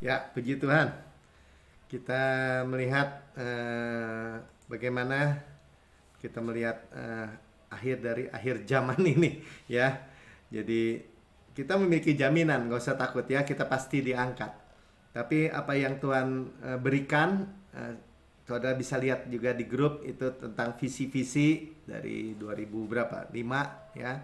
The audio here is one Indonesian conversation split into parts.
Ya, puji Tuhan. Kita melihat bagaimana kita melihat akhir dari akhir zaman ini, ya. Jadi kita memiliki jaminan, nggak usah takut ya, kita pasti diangkat. Tapi apa yang Tuhan berikan, saudara bisa lihat juga di grup itu tentang visi-visi dari 2000 berapa? 5 ya.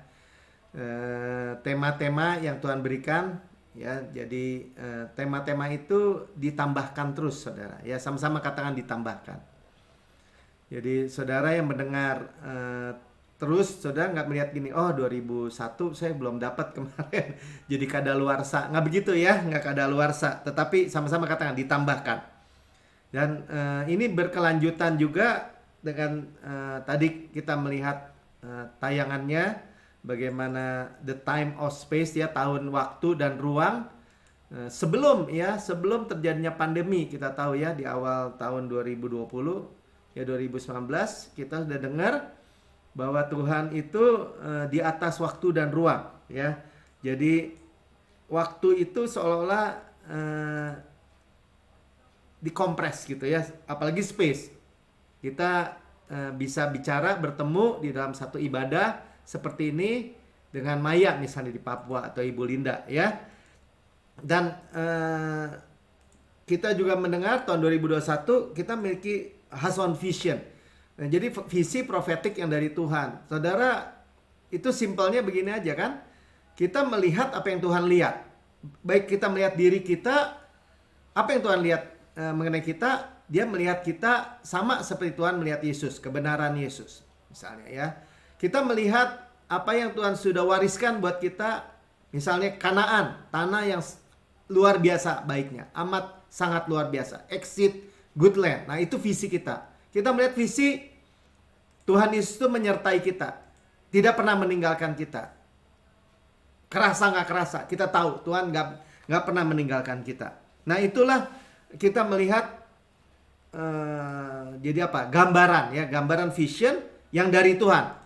Tema-tema yang Tuhan berikan ya, jadi tema-tema itu ditambahkan terus saudara ya, sama-sama katakan ditambahkan. Jadi saudara yang mendengar terus, saudara nggak melihat gini, oh 2001 saya belum dapat kemarin jadi kadaluarsa, nggak begitu ya, nggak kadaluarsa, tetapi sama-sama katakan ditambahkan. Dan ini berkelanjutan juga dengan tadi kita melihat tayangannya bagaimana the time of space ya, tahun waktu dan ruang sebelum terjadinya pandemi. Kita tahu ya, di awal tahun 2020 ya, 2019 kita sudah dengar bahwa Tuhan itu di atas waktu dan ruang ya. Jadi waktu itu seolah-olah dikompres gitu ya, apalagi space. Kita bisa bicara, bertemu di dalam satu ibadah seperti ini dengan Maya misalnya di Papua atau Ibu Linda ya. Dan kita juga mendengar tahun 2021 kita memiliki Hason Vision. Nah, jadi visi profetik yang dari Tuhan. Saudara, itu simpelnya begini aja kan. Kita melihat apa yang Tuhan lihat. Baik kita melihat diri kita, apa yang Tuhan lihat mengenai kita, dia melihat kita sama seperti Tuhan melihat Yesus, kebenaran Yesus misalnya ya. Kita melihat apa yang Tuhan sudah wariskan buat kita, misalnya Kanaan, tanah yang luar biasa baiknya, amat sangat luar biasa, exceed good land. Nah, itu visi kita. Kita melihat visi Tuhan Yesus itu menyertai kita, tidak pernah meninggalkan kita. Kerasa nggak kerasa, kita tahu Tuhan nggak pernah meninggalkan kita. Nah, itulah kita melihat jadi apa? Gambaran ya, gambaran vision yang dari Tuhan.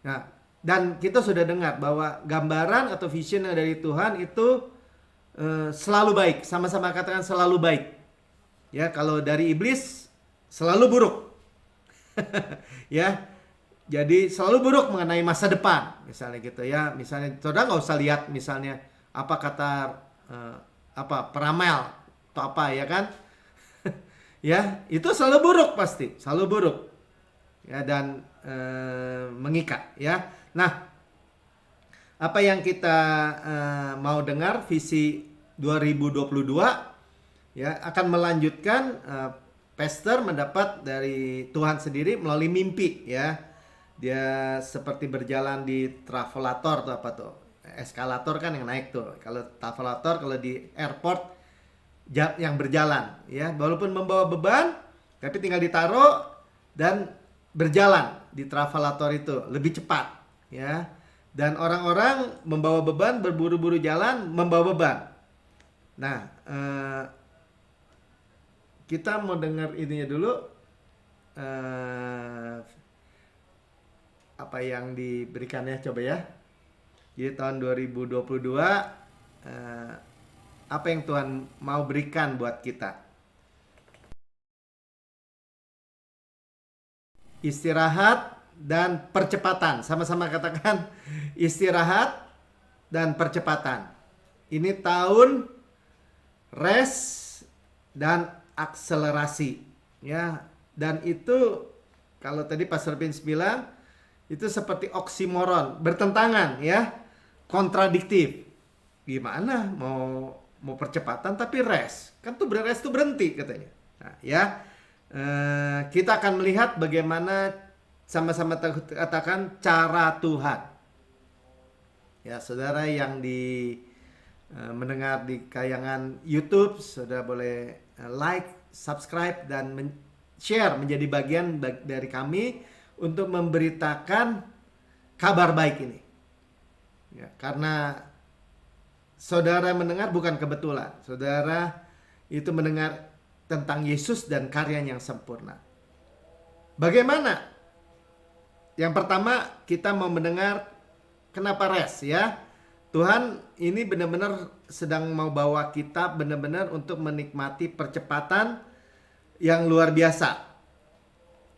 Nah, dan kita sudah dengar bahwa gambaran atau vision yang dari Tuhan itu selalu baik. Sama-sama katakan selalu baik. Ya, kalau dari iblis selalu buruk. Ya, jadi selalu buruk mengenai masa depan. Misalnya gitu ya. Misalnya saudara nggak usah lihat misalnya apa kata peramel atau apa ya kan. Ya, itu selalu buruk pasti. Selalu buruk. Ya, dan mengikat ya. Nah, apa yang kita mau dengar visi 2022 ya, akan melanjutkan pastor mendapat dari Tuhan sendiri melalui mimpi ya. Dia seperti berjalan di travelator tuh, apa tuh? Eskalator kan yang naik tuh. Kalau travelator kalau di airport yang berjalan ya, walaupun membawa beban tapi tinggal ditaruh dan berjalan di travelator itu lebih cepat ya. Dan orang-orang membawa beban berburu-buru jalan membawa beban. Nah, kita mau dengar ininya dulu, apa yang diberikannya coba ya. Jadi tahun 2022 apa yang Tuhan mau berikan buat kita? Istirahat dan percepatan. Sama-sama katakan istirahat dan percepatan. Ini tahun rest dan akselerasi ya. Dan itu kalau tadi Pastor Vince bilang itu seperti oksimoron, bertentangan ya, kontradiktif. Gimana mau percepatan tapi rest? Kan tuh rest tuh berhenti katanya. Nah, ya. Kita akan melihat bagaimana sama-sama katakan cara Tuhan. Ya, saudara yang mendengar di tayangan YouTube, saudara boleh like, subscribe dan share menjadi bagian dari kami untuk memberitakan kabar baik ini. Ya, karena saudara mendengar bukan kebetulan. Saudara itu mendengar tentang Yesus dan karyanya yang sempurna. Bagaimana? Yang pertama kita mau mendengar kenapa rest ya. Tuhan ini benar-benar sedang mau bawa kita benar-benar untuk menikmati percepatan yang luar biasa.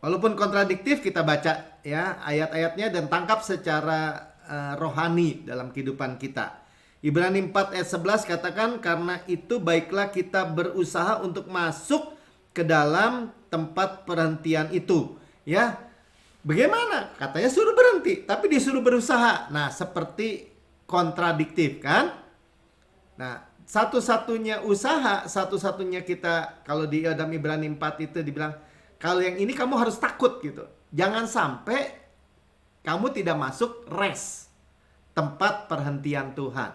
Walaupun kontradiktif, kita baca ya ayat-ayatnya dan tangkap secara rohani dalam kehidupan kita. Ibrani 4 ayat 11 katakan, karena itu baiklah kita berusaha untuk masuk ke dalam tempat perhentian itu. Ya, bagaimana? Katanya suruh berhenti, tapi disuruh berusaha. Nah, seperti kontradiktif kan? Nah, satu-satunya usaha, satu-satunya kita, kalau di dalam Ibrani 4 itu dibilang, kalau yang ini kamu harus takut gitu. Jangan sampai kamu tidak masuk rest, tempat perhentian Tuhan.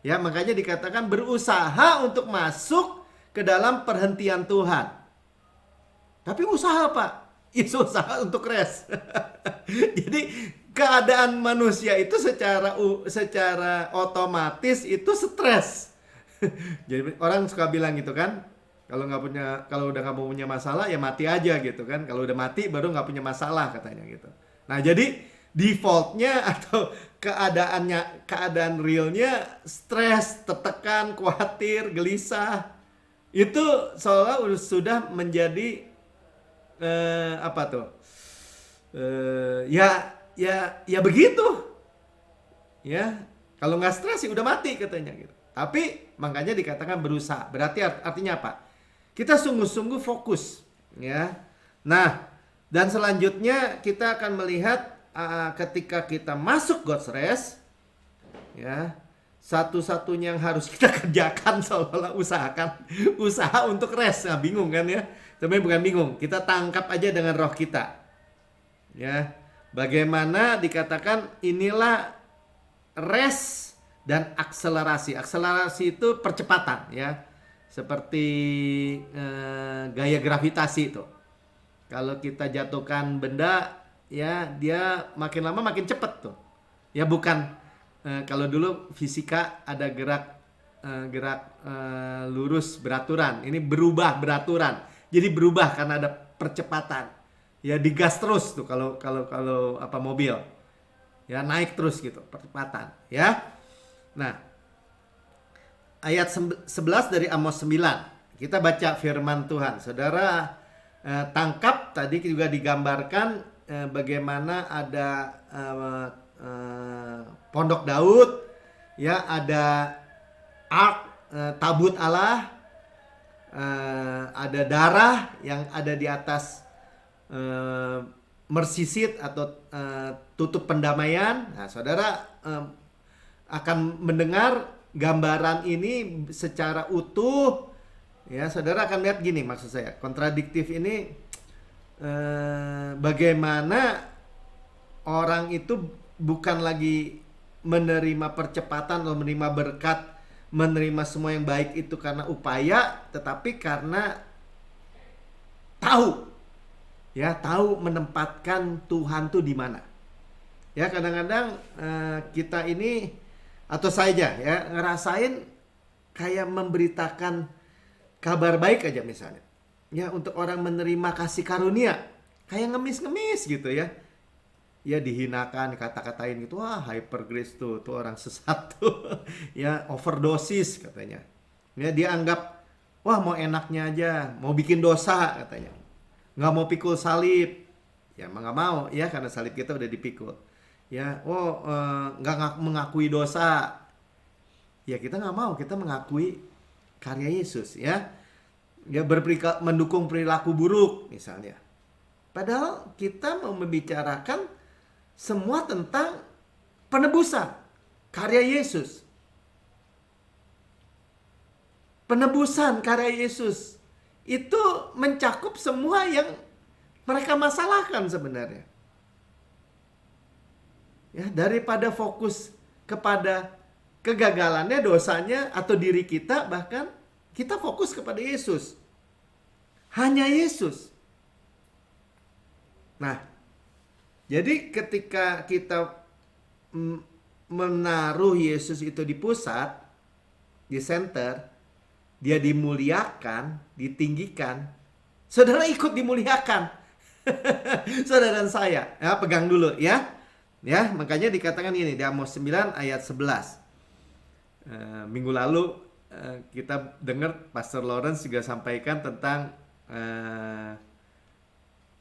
Ya, makanya dikatakan berusaha untuk masuk ke dalam perhentian Tuhan. Tapi usaha apa? Itu usaha untuk rest. Jadi keadaan manusia itu secara otomatis itu stres. Jadi orang suka bilang gitu kan, kalau udah nggak punya masalah ya mati aja gitu kan. Kalau udah mati baru nggak punya masalah katanya gitu. Nah, jadi defaultnya atau keadaan realnya stres, tertekan, khawatir, gelisah. Itu seolah sudah menjadi apa tuh? Ya begitu. Ya, kalau nggak stres ya udah mati katanya gitu. Tapi makanya dikatakan berusaha. Berarti artinya apa? Kita sungguh-sungguh fokus, ya. Nah, dan selanjutnya kita akan melihat ketika kita masuk God's rest, ya, satu-satunya yang harus kita kerjakan seolah-olah usaha untuk rest. Nah, bingung kan ya? Tapi bukan bingung, kita tangkap aja dengan roh kita. Ya, bagaimana dikatakan inilah rest dan akselerasi. Akselerasi itu percepatan, ya. Seperti gaya gravitasi itu. Kalau kita jatuhkan benda, ya dia makin lama makin cepat tuh. Ya bukan kalau dulu fisika ada gerak lurus beraturan. Ini berubah beraturan. Jadi berubah karena ada percepatan. Ya digas terus tuh kalau apa mobil. Ya naik terus gitu, percepatan, ya. Nah, ayat 11 dari Amos 9. Kita baca firman Tuhan. Saudara tangkap tadi juga digambarkan bagaimana ada pondok Daud, ya, ada ark, tabut Allah, ada darah yang ada di atas mercy seat atau tutup pendamaian. Nah, saudara akan mendengar gambaran ini secara utuh, ya. Saudara akan lihat gini, maksud saya kontradiktif ini bagaimana orang itu bukan lagi menerima percepatan atau menerima berkat, menerima semua yang baik itu karena upaya, tetapi karena tahu, ya, tahu menempatkan Tuhan tuh di mana. Ya, kadang-kadang kita ini atau saya ya ngerasain kayak memberitakan kabar baik aja misalnya. Ya, untuk orang menerima kasih karunia kayak ngemis-ngemis gitu ya. Ya dihinakan, kata-katain gitu. Wah, hyper grace tuh orang sesat tuh. Ya, overdosis katanya. Ya, dia anggap wah mau enaknya aja, mau bikin dosa katanya. Nggak mau pikul salib. Ya, nggak mau ya karena salib kita udah dipikul. Ya, nggak mengakui dosa. Ya, kita nggak mau, kita mengakui karya Yesus, ya. Ya, mendukung perilaku buruk misalnya. Padahal kita mau membicarakan semua tentang penebusan, karya Yesus. Penebusan karya Yesus itu mencakup semua yang mereka masalahkan sebenarnya. Ya, daripada fokus kepada kegagalannya, dosanya, atau diri kita, bahkan kita fokus kepada Yesus. Hanya Yesus. Nah, jadi ketika kita menaruh Yesus itu di pusat, di center, dia dimuliakan, ditinggikan, saudara ikut dimuliakan. Saudara dan saya, ya, pegang dulu ya. Ya, makanya dikatakan ini di Amos 9 ayat 11. Minggu lalu kita dengar Pastor Lawrence juga sampaikan tentang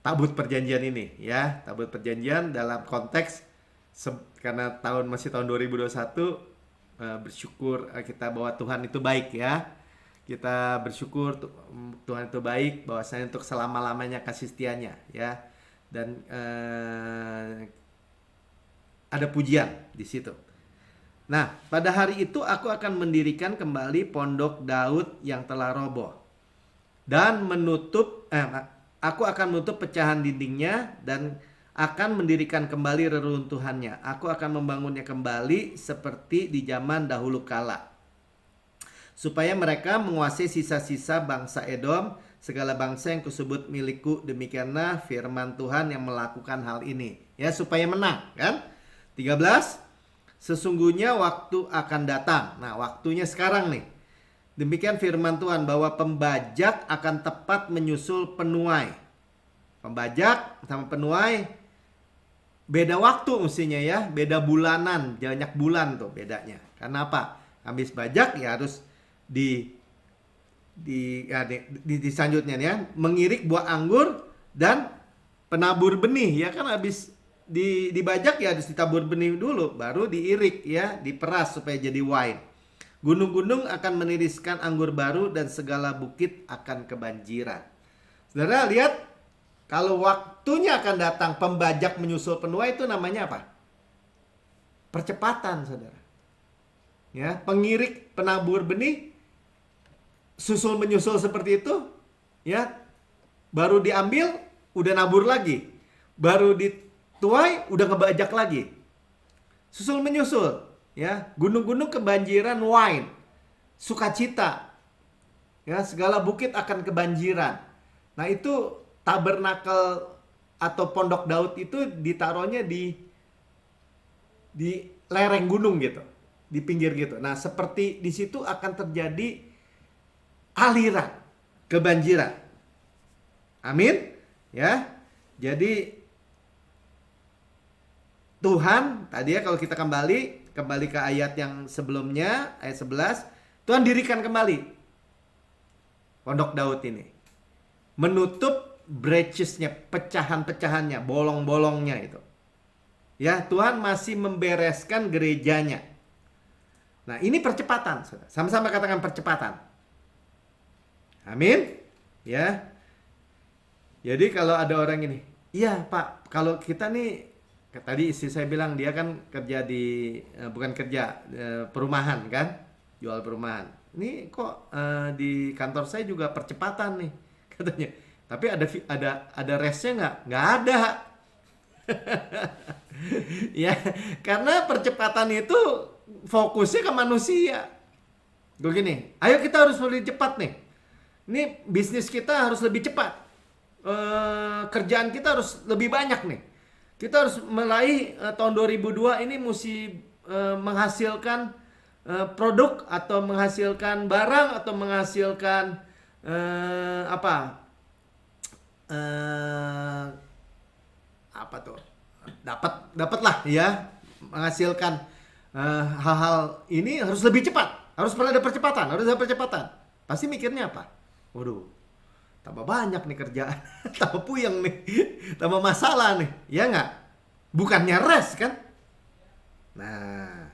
tabut perjanjian ini, ya. Tabut perjanjian dalam konteks karena masih tahun 2021, bersyukur kita bahwa Tuhan itu baik, ya. Kita bersyukur Tuhan itu baik, bahwasanya untuk selama-lamanya kasih setianya, ya. Dan ada pujian di situ. Nah, pada hari itu aku akan mendirikan kembali pondok Daud yang telah roboh dan aku akan menutup pecahan dindingnya dan akan mendirikan kembali reruntuhannya. Aku akan membangunnya kembali seperti di zaman dahulu kala, supaya mereka menguasai sisa-sisa bangsa Edom, segala bangsa yang kusebut milikku. Demikianlah firman Tuhan yang melakukan hal ini. Ya, supaya menang, kan? 13, sesungguhnya waktu akan datang. Nah, waktunya sekarang nih. Demikian firman Tuhan, bahwa pembajak akan tepat menyusul penuai. Pembajak sama penuai beda waktu mestinya, ya. Beda bulanan, banyak bulan tuh bedanya. Karena apa? Habis bajak ya harus di selanjutnya, ya, mengirik buah anggur dan penabur benih, ya kan. Habis dibajak ya harus ditabur benih dulu, baru diirik, ya, diperas supaya jadi wine. Gunung-gunung akan meniriskan anggur baru dan segala bukit akan kebanjiran. Saudara lihat, kalau waktunya akan datang pembajak menyusul penuai, itu namanya apa? Percepatan, saudara. Ya, pengirik, penabur benih susul menyusul seperti itu, ya. Baru diambil udah nabur lagi, baru dituai udah ngebajak lagi, susul menyusul, ya. Gunung-gunung kebanjiran wine, sukacita, ya. Segala bukit akan kebanjiran. Nah, itu tabernakel atau pondok Daud itu ditaruhnya di lereng gunung gitu, di pinggir gitu. Nah, seperti di situ akan terjadi aliran kebanjiran. Amin, ya. Jadi Tuhan tadi, ya, kalau kita kembali ke ayat yang sebelumnya, ayat 11, Tuhan dirikan kembali pondok Daud ini, menutup breaches-nya, pecahan-pecahannya, bolong-bolongnya itu. Ya, Tuhan masih membereskan gerejanya. Nah, ini percepatan, saudara. Sama-sama katakan percepatan. Amin, ya. Jadi kalau ada orang ini, iya Pak, kalau kita nih, tadi istri saya bilang dia kan kerja di bukan kerja, perumahan kan, jual perumahan. Ini kok di kantor saya juga percepatan nih, katanya. Tapi ada restnya nggak? Nggak ada. Ya, karena percepatan itu fokusnya ke manusia. Begini, ayo kita harus lebih cepat nih. Ini bisnis kita harus lebih cepat. Kerjaan kita harus lebih banyak nih. Kita harus meraih tahun 2002 ini mesti menghasilkan produk atau menghasilkan barang atau menghasilkan apa tuh? Dapatlah, ya, menghasilkan hal-hal ini harus lebih cepat. Harus ada percepatan, harus ada percepatan. Pasti mikirnya apa? Waduh, tambah banyak nih kerjaan, tambah puyeng nih, tambah masalah nih, ya nggak? Bukannya rest kan? Nah,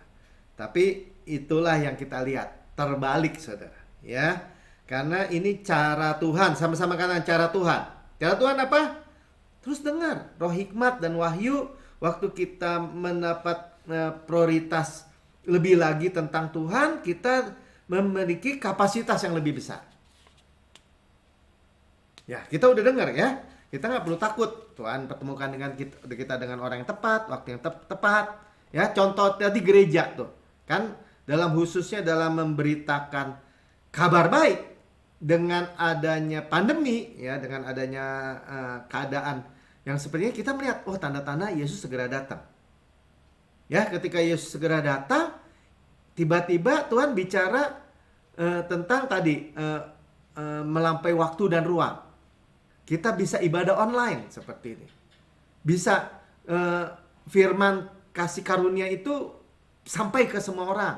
tapi itulah yang kita lihat, terbalik, saudara, ya. Karena ini cara Tuhan, sama-sama kanan cara Tuhan. Cara Tuhan apa? Terus dengar, roh hikmat dan wahyu, waktu kita mendapat prioritas lebih lagi tentang Tuhan, kita memiliki kapasitas yang lebih besar. Ya, kita udah dengar, ya. Kita nggak perlu takut. Tuhan pertemukan kita dengan orang yang tepat, waktu yang tepat. Ya, contoh tadi gereja tuh. Kan dalam khususnya dalam memberitakan kabar baik dengan adanya pandemi, ya, dengan adanya keadaan yang sepertinya kita melihat, oh, tanda-tanda Yesus segera datang. Ya, ketika Yesus segera datang, tiba-tiba Tuhan bicara tentang tadi melampaui waktu dan ruang. Kita bisa ibadah online seperti ini. Bisa firman kasih karunia itu sampai ke semua orang.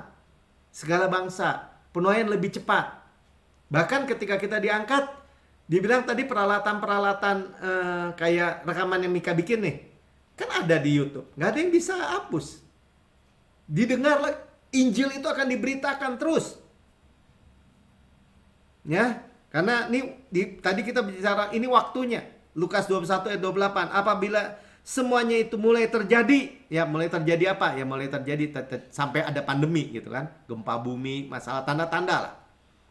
segala bangsa, penuaian lebih cepat. Bahkan ketika kita diangkat, dibilang tadi peralatan-peralatan kayak rekaman yang Mika bikin nih, kan ada di YouTube, nggak ada yang bisa hapus. Didengar, Injil itu akan diberitakan terus. Ya, karena tadi kita bicara ini waktunya. Lukas 21 ayat 28. Apabila semuanya itu mulai terjadi, ya mulai terjadi apa? Ya mulai terjadi sampai ada pandemi gitu kan. Gempa bumi, masalah tanda-tanda lah.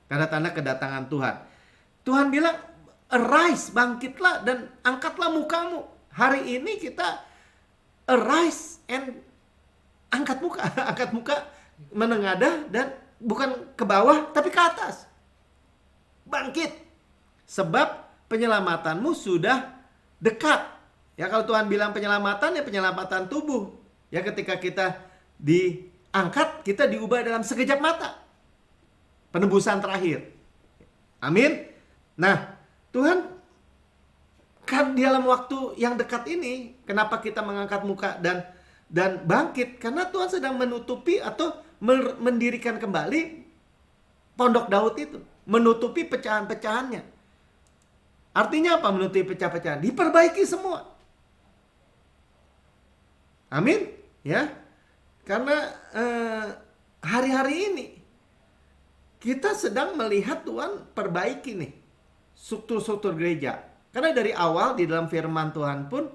Tanda-tanda kedatangan Tuhan. Tuhan bilang, arise, bangkitlah dan angkatlah mukamu. Hari ini kita arise and angkat muka. Angkat muka, menengadah dan bukan ke bawah tapi ke atas. Bangkit. Sebab penyelamatanmu sudah dekat. Ya kalau Tuhan bilang penyelamatan, ya penyelamatan tubuh. Ya ketika kita diangkat, kita diubah dalam sekejap mata. Penebusan terakhir. Amin. Nah, Tuhan kan dalam waktu yang dekat ini, kenapa kita mengangkat muka dan bangkit? Karena Tuhan sedang menutupi atau mendirikan kembali pondok Daud itu. Menutupi pecahan-pecahannya. Artinya apa menutupi pecah-pecahan? Diperbaiki semua. Amin. Ya. Karena hari-hari ini kita sedang melihat Tuhan perbaiki nih struktur-struktur gereja. Karena dari awal di dalam firman Tuhan pun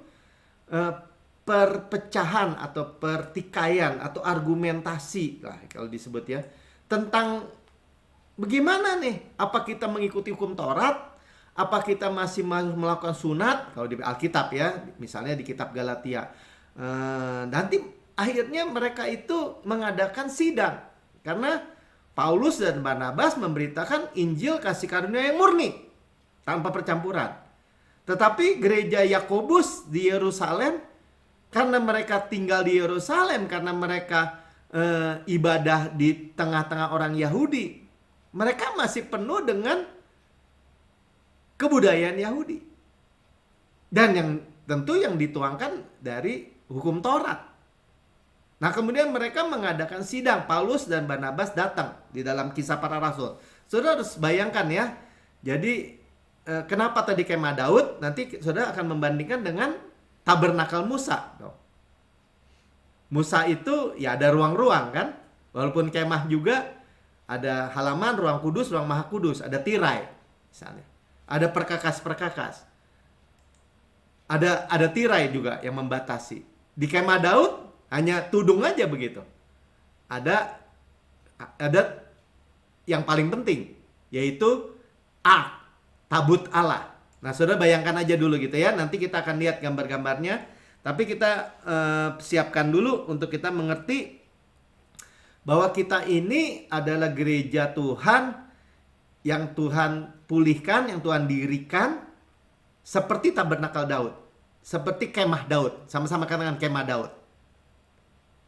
perpecahan atau pertikaian atau argumentasi lah kalau disebut ya, tentang bagaimana nih, apa kita mengikuti hukum Taurat, apa kita masih melakukan sunat kalau di Alkitab ya, misalnya di kitab Galatia. Nanti akhirnya mereka itu mengadakan sidang karena Paulus dan Barnabas memberitakan Injil kasih karunia yang murni tanpa percampuran. Tetapi gereja Yakobus di Yerusalem, karena mereka tinggal di Yerusalem, karena mereka ibadah di tengah-tengah orang Yahudi, mereka masih penuh dengan kebudayaan Yahudi. Dan yang tentu yang dituangkan dari hukum Taurat. Nah kemudian mereka mengadakan sidang. Paulus dan Barnabas datang di dalam Kisah Para Rasul. Saudara harus bayangkan ya. Jadi kenapa tadi kemah Daud? Nanti saudara akan membandingkan dengan tabernakel Musa. Musa itu ya ada ruang-ruang kan. Walaupun kemah juga ada halaman, ruang kudus, ruang maha kudus. Ada tirai misalnya. Ada perkakas-perkakas. Ada tirai juga yang membatasi. Di kemah Daud hanya tudung aja begitu. Ada yang paling penting, yaitu Ark, tabut Allah. Nah, saudara bayangkan aja dulu gitu ya. Nanti kita akan lihat gambar-gambarnya. Tapi kita siapkan dulu untuk kita mengerti bahwa kita ini adalah gereja Tuhan yang Tuhan pulihkan, yang Tuhan dirikan seperti tabernakel Daud, seperti kemah Daud. Sama-sama katakan kemah Daud.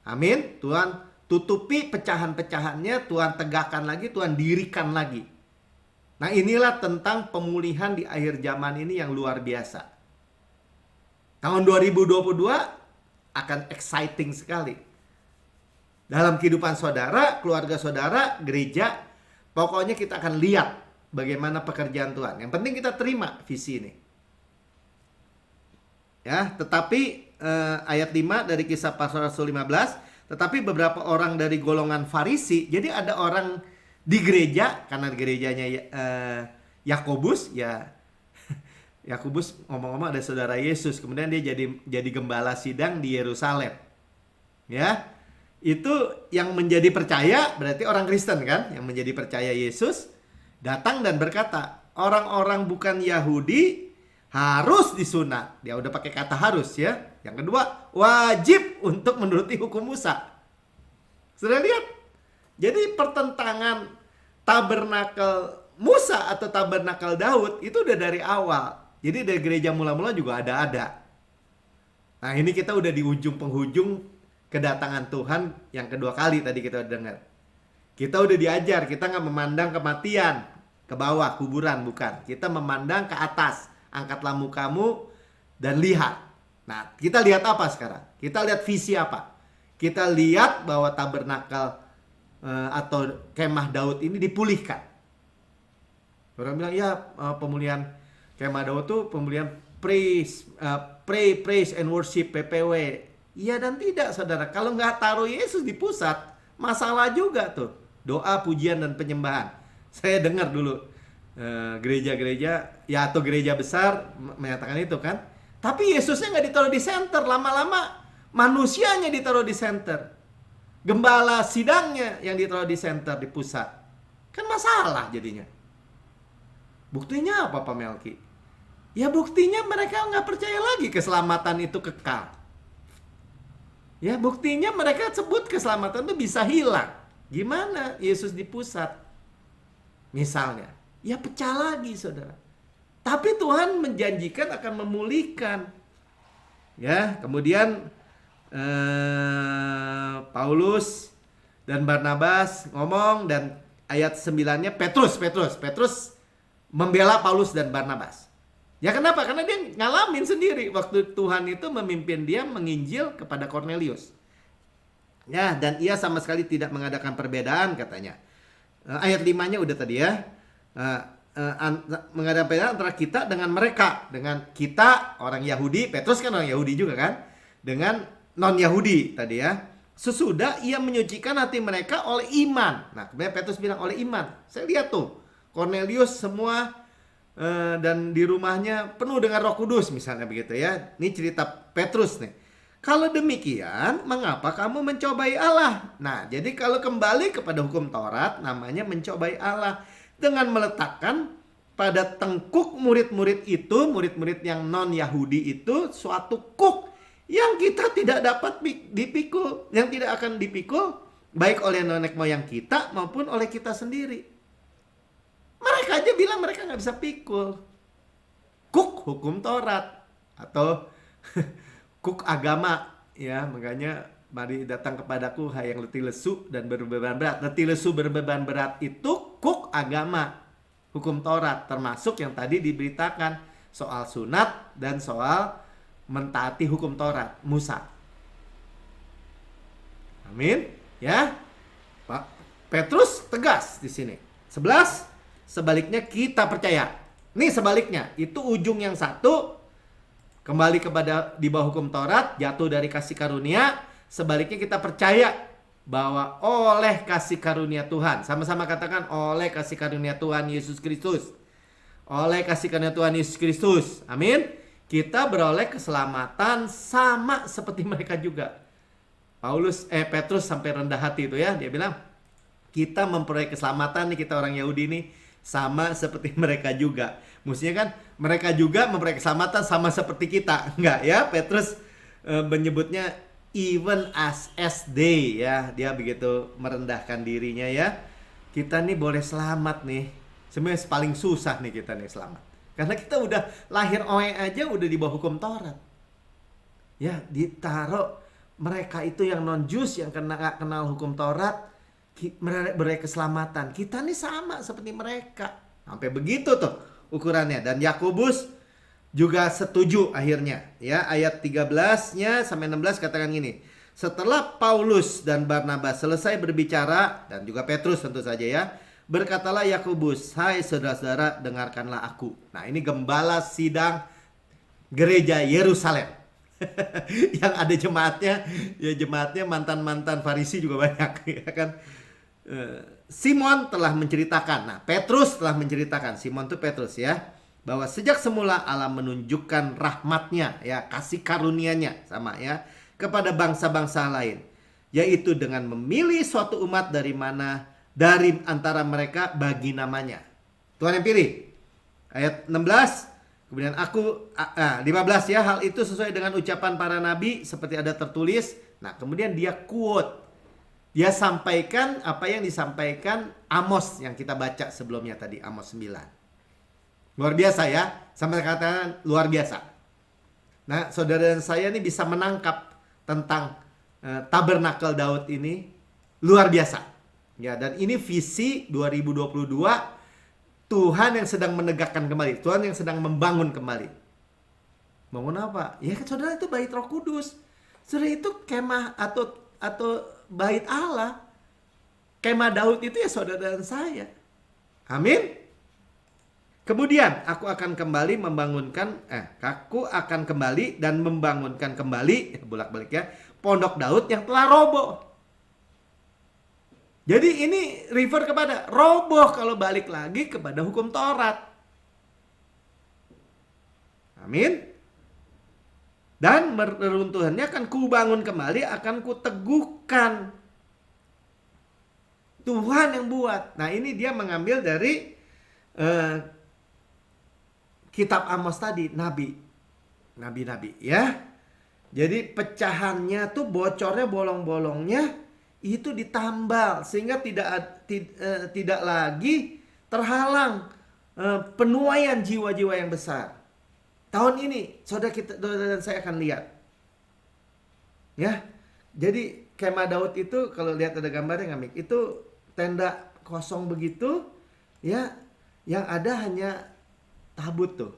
Amin. Tuhan tutupi pecahan-pecahannya, Tuhan tegakkan lagi, Tuhan dirikan lagi. Nah, inilah tentang pemulihan di akhir zaman ini yang luar biasa. Tahun 2022 akan exciting sekali. Dalam kehidupan saudara, keluarga saudara, gereja, pokoknya kita akan lihat bagaimana pekerjaan Tuhan. Yang penting kita terima visi ini. Ya, tetapi ayat 5 dari Kisah Para Rasul 15, tetapi beberapa orang dari golongan Farisi, jadi ada orang di gereja, karena gerejanya Yakobus, ya Yakobus ngomong-ngomong ada saudara Yesus, kemudian dia jadi gembala sidang di Yerusalem. Ya. Itu yang menjadi percaya berarti orang Kristen kan, yang menjadi percaya Yesus datang dan berkata, orang-orang bukan Yahudi harus disunat. Dia udah pakai kata harus ya. Yang kedua, wajib untuk menuruti hukum Musa. Sudah lihat? Jadi pertentangan tabernakel Musa atau tabernakel Daud itu udah dari awal. Jadi dari gereja mula-mula juga ada. Nah, ini kita udah di ujung penghujung kedatangan Tuhan yang kedua kali tadi kita dengar. Kita udah diajar, kita nggak memandang kematian ke bawah, kuburan, bukan. Kita memandang ke atas, angkatlah mukamu dan lihat. Nah, kita lihat apa sekarang? Kita lihat visi apa? Kita lihat bahwa tabernakel atau kemah Daud ini dipulihkan. Orang bilang ya, pemulihan kemah Daud tuh pemulihan praise and worship PPW. Iya dan tidak, saudara. Kalau nggak taruh Yesus di pusat, masalah juga tuh. Doa, pujian, dan penyembahan. Saya dengar dulu gereja-gereja ya atau gereja besar menyatakan itu kan. Tapi Yesusnya nggak ditaruh di center. Lama-lama manusianya ditaruh di center. Gembala sidangnya yang ditaruh di center, di pusat. Kan masalah jadinya. Buktinya apa Pak Melki? Ya buktinya mereka nggak percaya lagi keselamatan itu kekal. Ya buktinya mereka sebut keselamatan itu bisa hilang. Gimana Yesus di pusat? Misalnya, ya pecah lagi saudara. Tapi Tuhan menjanjikan akan memulihkan. Ya, kemudian Paulus dan Barnabas ngomong, dan ayat 9-nya Petrus membela Paulus dan Barnabas. Ya kenapa? Karena dia ngalamin sendiri waktu Tuhan itu memimpin dia menginjil kepada Cornelius. Ya, dan ia sama sekali tidak mengadakan perbedaan katanya. Ayat 5-nya udah tadi ya. Mengadakan perbedaan antara kita dengan mereka. Dengan kita orang Yahudi, Petrus kan orang Yahudi juga kan, dengan non-Yahudi tadi ya. Sesudah ia menyucikan hati mereka oleh iman. Nah, kemudian Petrus bilang oleh iman. Saya lihat tuh, Cornelius semua dan di rumahnya penuh dengan Roh Kudus misalnya begitu ya. Ini cerita Petrus nih. Kalau demikian, mengapa kamu mencobai Allah? Nah, jadi kalau kembali kepada hukum Taurat, namanya mencobai Allah. Dengan meletakkan pada tengkuk murid-murid itu, murid-murid yang non-Yahudi itu, suatu kuk yang kita tidak dapat dipikul, yang tidak akan dipikul baik oleh nenek moyang kita maupun oleh kita sendiri. Mereka aja bilang mereka nggak bisa pikul. Kuk hukum Taurat atau kuk agama ya, makanya mari datang kepadaku hai yang letih lesu dan berbeban berat. Letih lesu berbeban berat itu kuk agama, hukum Taurat, termasuk yang tadi diberitakan soal sunat dan soal mentaati hukum Taurat, Musa. Amin. Ya. Pak Petrus tegas di sini. 11, sebaliknya kita percaya. Nih sebaliknya, itu ujung yang satu kembali kepada di bawah hukum Taurat, jatuh dari kasih karunia. Sebaliknya kita percaya bahwa oleh kasih karunia Tuhan, sama-sama katakan oleh kasih karunia Tuhan Yesus Kristus. Oleh kasih karunia Tuhan Yesus Kristus. Amin. Kita beroleh keselamatan sama seperti mereka juga. Petrus sampai rendah hati itu ya. Dia bilang, kita memperoleh keselamatan nih, kita orang Yahudi nih, sama seperti mereka juga. Mestinya kan mereka juga memperoleh keselamatan sama seperti kita. Enggak ya, Petrus menyebutnya even as they ya. Dia begitu merendahkan dirinya ya. Kita nih boleh selamat nih. Sebenarnya paling susah nih kita nih selamat. Karena kita udah lahir oe aja udah di bawah hukum Taurat. Ya, ditaruh mereka itu yang non-Jus, yang gak kenal hukum Taurat, beroleh keselamatan. Kita nih sama seperti mereka. Sampai begitu tuh ukurannya. Dan Yakobus juga setuju akhirnya. Ya, ayat 13-nya sampai 16 katakan gini. Setelah Paulus dan Barnabas selesai berbicara, dan juga Petrus tentu saja ya, berkatalah Yakobus, hai saudara-saudara, dengarkanlah aku. Nah, ini gembala sidang gereja Yerusalem. Yang ada jemaatnya, ya jemaatnya mantan-mantan Farisi juga banyak ya kan. Simon telah menceritakan. Nah, Petrus telah menceritakan. Simon itu Petrus ya, bahwa sejak semula Allah menunjukkan rahmatnya ya, kasih karunia-Nya sama ya, kepada bangsa-bangsa lain, yaitu dengan memilih suatu umat dari antara mereka bagi namanya. Tuhan yang pilih. Ayat 16. Kemudian 15 ya. Hal itu sesuai dengan ucapan para nabi seperti ada tertulis. Nah kemudian dia quote. Dia sampaikan apa yang disampaikan Amos yang kita baca sebelumnya tadi. Amos 9. Luar biasa ya. Sampai katakan luar biasa. Nah saudara dan saya ini bisa menangkap tentang tabernakel Daud ini. Luar biasa. Ya, dan ini visi 2022, Tuhan yang sedang menegakkan kembali, Tuhan yang sedang membangun kembali. Bangun apa? Ya kan saudara, itu bait Roh Kudus. Saudara, itu kemah atau bait Allah. kemah Daud itu ya saudara dan saya. Amin. Kemudian aku akan kembali dan membangunkan kembali, bolak-balik ya, pondok Daud yang telah roboh. Jadi ini refer kepada roboh kalau balik lagi kepada hukum Taurat. Amin. Dan meruntuhannya akan kubangun kembali, akan kuteguhkan. Tuhan yang buat. Nah ini dia mengambil dari kitab Amos tadi, nabi-nabi ya. Jadi pecahannya tuh, bocornya, bolong-bolongnya itu ditambal sehingga tidak lagi terhalang penuaian jiwa-jiwa yang besar. Tahun ini saudara dan saya akan lihat. Ya. Jadi kemah Daud itu kalau lihat ada gambarnya nggak, itu tenda kosong begitu ya, yang ada hanya tabut tuh.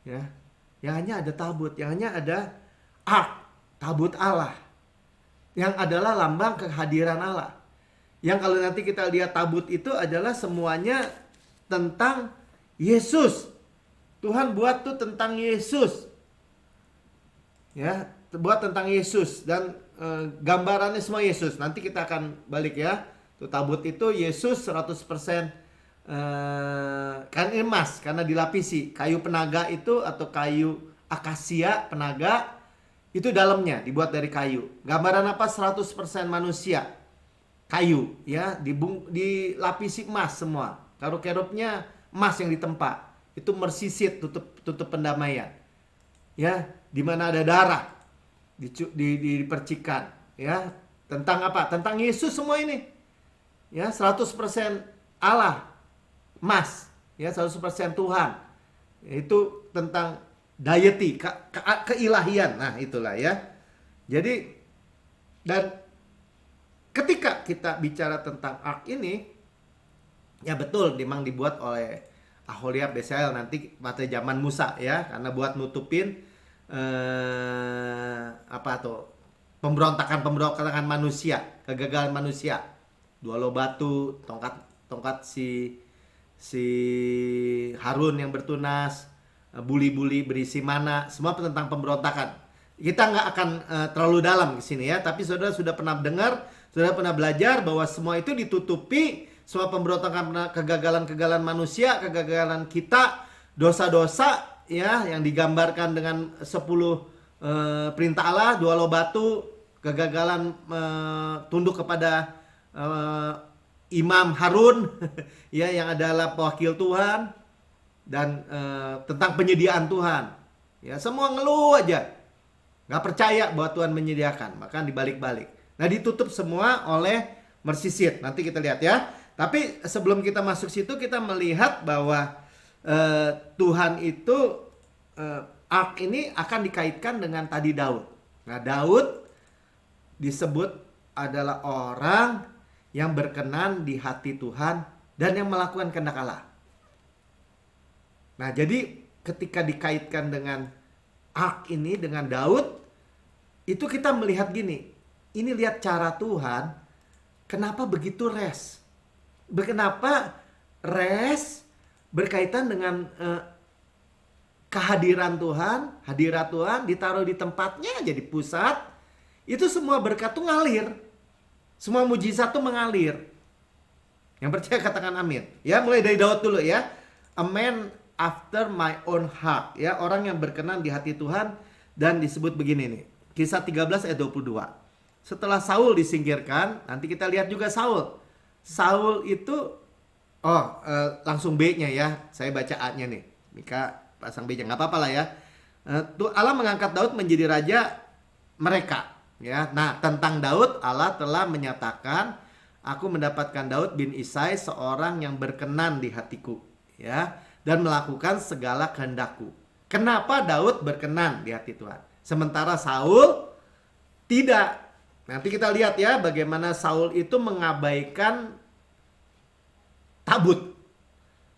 Ya. Yang hanya ada tabut, yang hanya ada ark, tabut Allah. Yang adalah lambang kehadiran Allah. Yang kalau nanti kita lihat tabut itu adalah semuanya tentang Yesus. Tuhan buat tuh tentang Yesus. Ya, buat tentang Yesus dan gambarannya semua Yesus. Nanti kita akan balik ya. Tuh tabut itu Yesus 100% kan emas karena dilapisi. Kayu penaga itu atau kayu akasia penaga itu dalamnya dibuat dari kayu. Gambaran apa? 100% manusia. Kayu ya, dilapisi emas semua. Kerub-kerubnya emas yang ditempa. Itu mersisit, tutup pendamaian. Ya, di mana ada darah dipercikan ya. Tentang apa? Tentang Yesus semua ini. Ya, 100% Allah. Emas, ya 100% Tuhan. Itu tentang deity, keilahian. Nah, itulah ya. Jadi dan ketika kita bicara tentang ark ini, ya betul memang dibuat oleh Aholiab Bezalel nanti pada zaman Musa ya, karena buat nutupin pemberontakan manusia, kegagalan manusia. Dua loh batu, tongkat si Harun yang bertunas, buli-buli berisi mana, semua tentang pemberontakan. Kita nggak akan terlalu dalam ke sini ya, tapi saudara sudah pernah dengar, sudah pernah belajar bahwa semua itu ditutupi, semua pemberontakan, kegagalan manusia, kegagalan kita, dosa-dosa ya yang digambarkan dengan 10 perintah Allah, 2 loh batu, kegagalan tunduk kepada Imam Harun ya yang adalah pewakil Tuhan. Dan tentang penyediaan Tuhan ya, semua ngeluh aja, nggak percaya bahwa Tuhan menyediakan, maka dibalik-balik. Nah ditutup semua oleh mersisit. Nanti kita lihat ya. Tapi sebelum kita masuk situ, kita melihat bahwa Tuhan itu ark ini akan dikaitkan dengan tadi Daud. Nah Daud disebut adalah orang yang berkenan di hati Tuhan dan yang melakukan kehendak Allah. Nah, jadi ketika dikaitkan dengan ark ini, dengan Daud, itu kita melihat gini. Ini lihat cara Tuhan, kenapa begitu res? Kenapa res berkaitan dengan kehadiran Tuhan, hadirat Tuhan, ditaruh di tempatnya jadi pusat. Itu semua berkat tuh ngalir. Semua mujizat tuh mengalir. Yang percaya katakan amin. Ya, mulai dari Daud dulu ya. A man after my own heart ya, orang yang berkenan di hati Tuhan. Dan disebut begini nih, Kisah 13 ayat 22. Setelah Saul disingkirkan, nanti kita lihat juga Saul itu langsung B-nya ya. Saya baca A-nya nih. Mika pasang B-nya, nggak apa-apa lah ya. Allah mengangkat Daud menjadi raja mereka ya. Nah, tentang Daud Allah telah menyatakan, aku mendapatkan Daud bin Isai seorang yang berkenan di hatiku ya, dan melakukan segala kehendakku. Kenapa Daud berkenan di hati Tuhan, sementara Saul tidak? Nanti kita lihat ya bagaimana Saul itu mengabaikan tabut.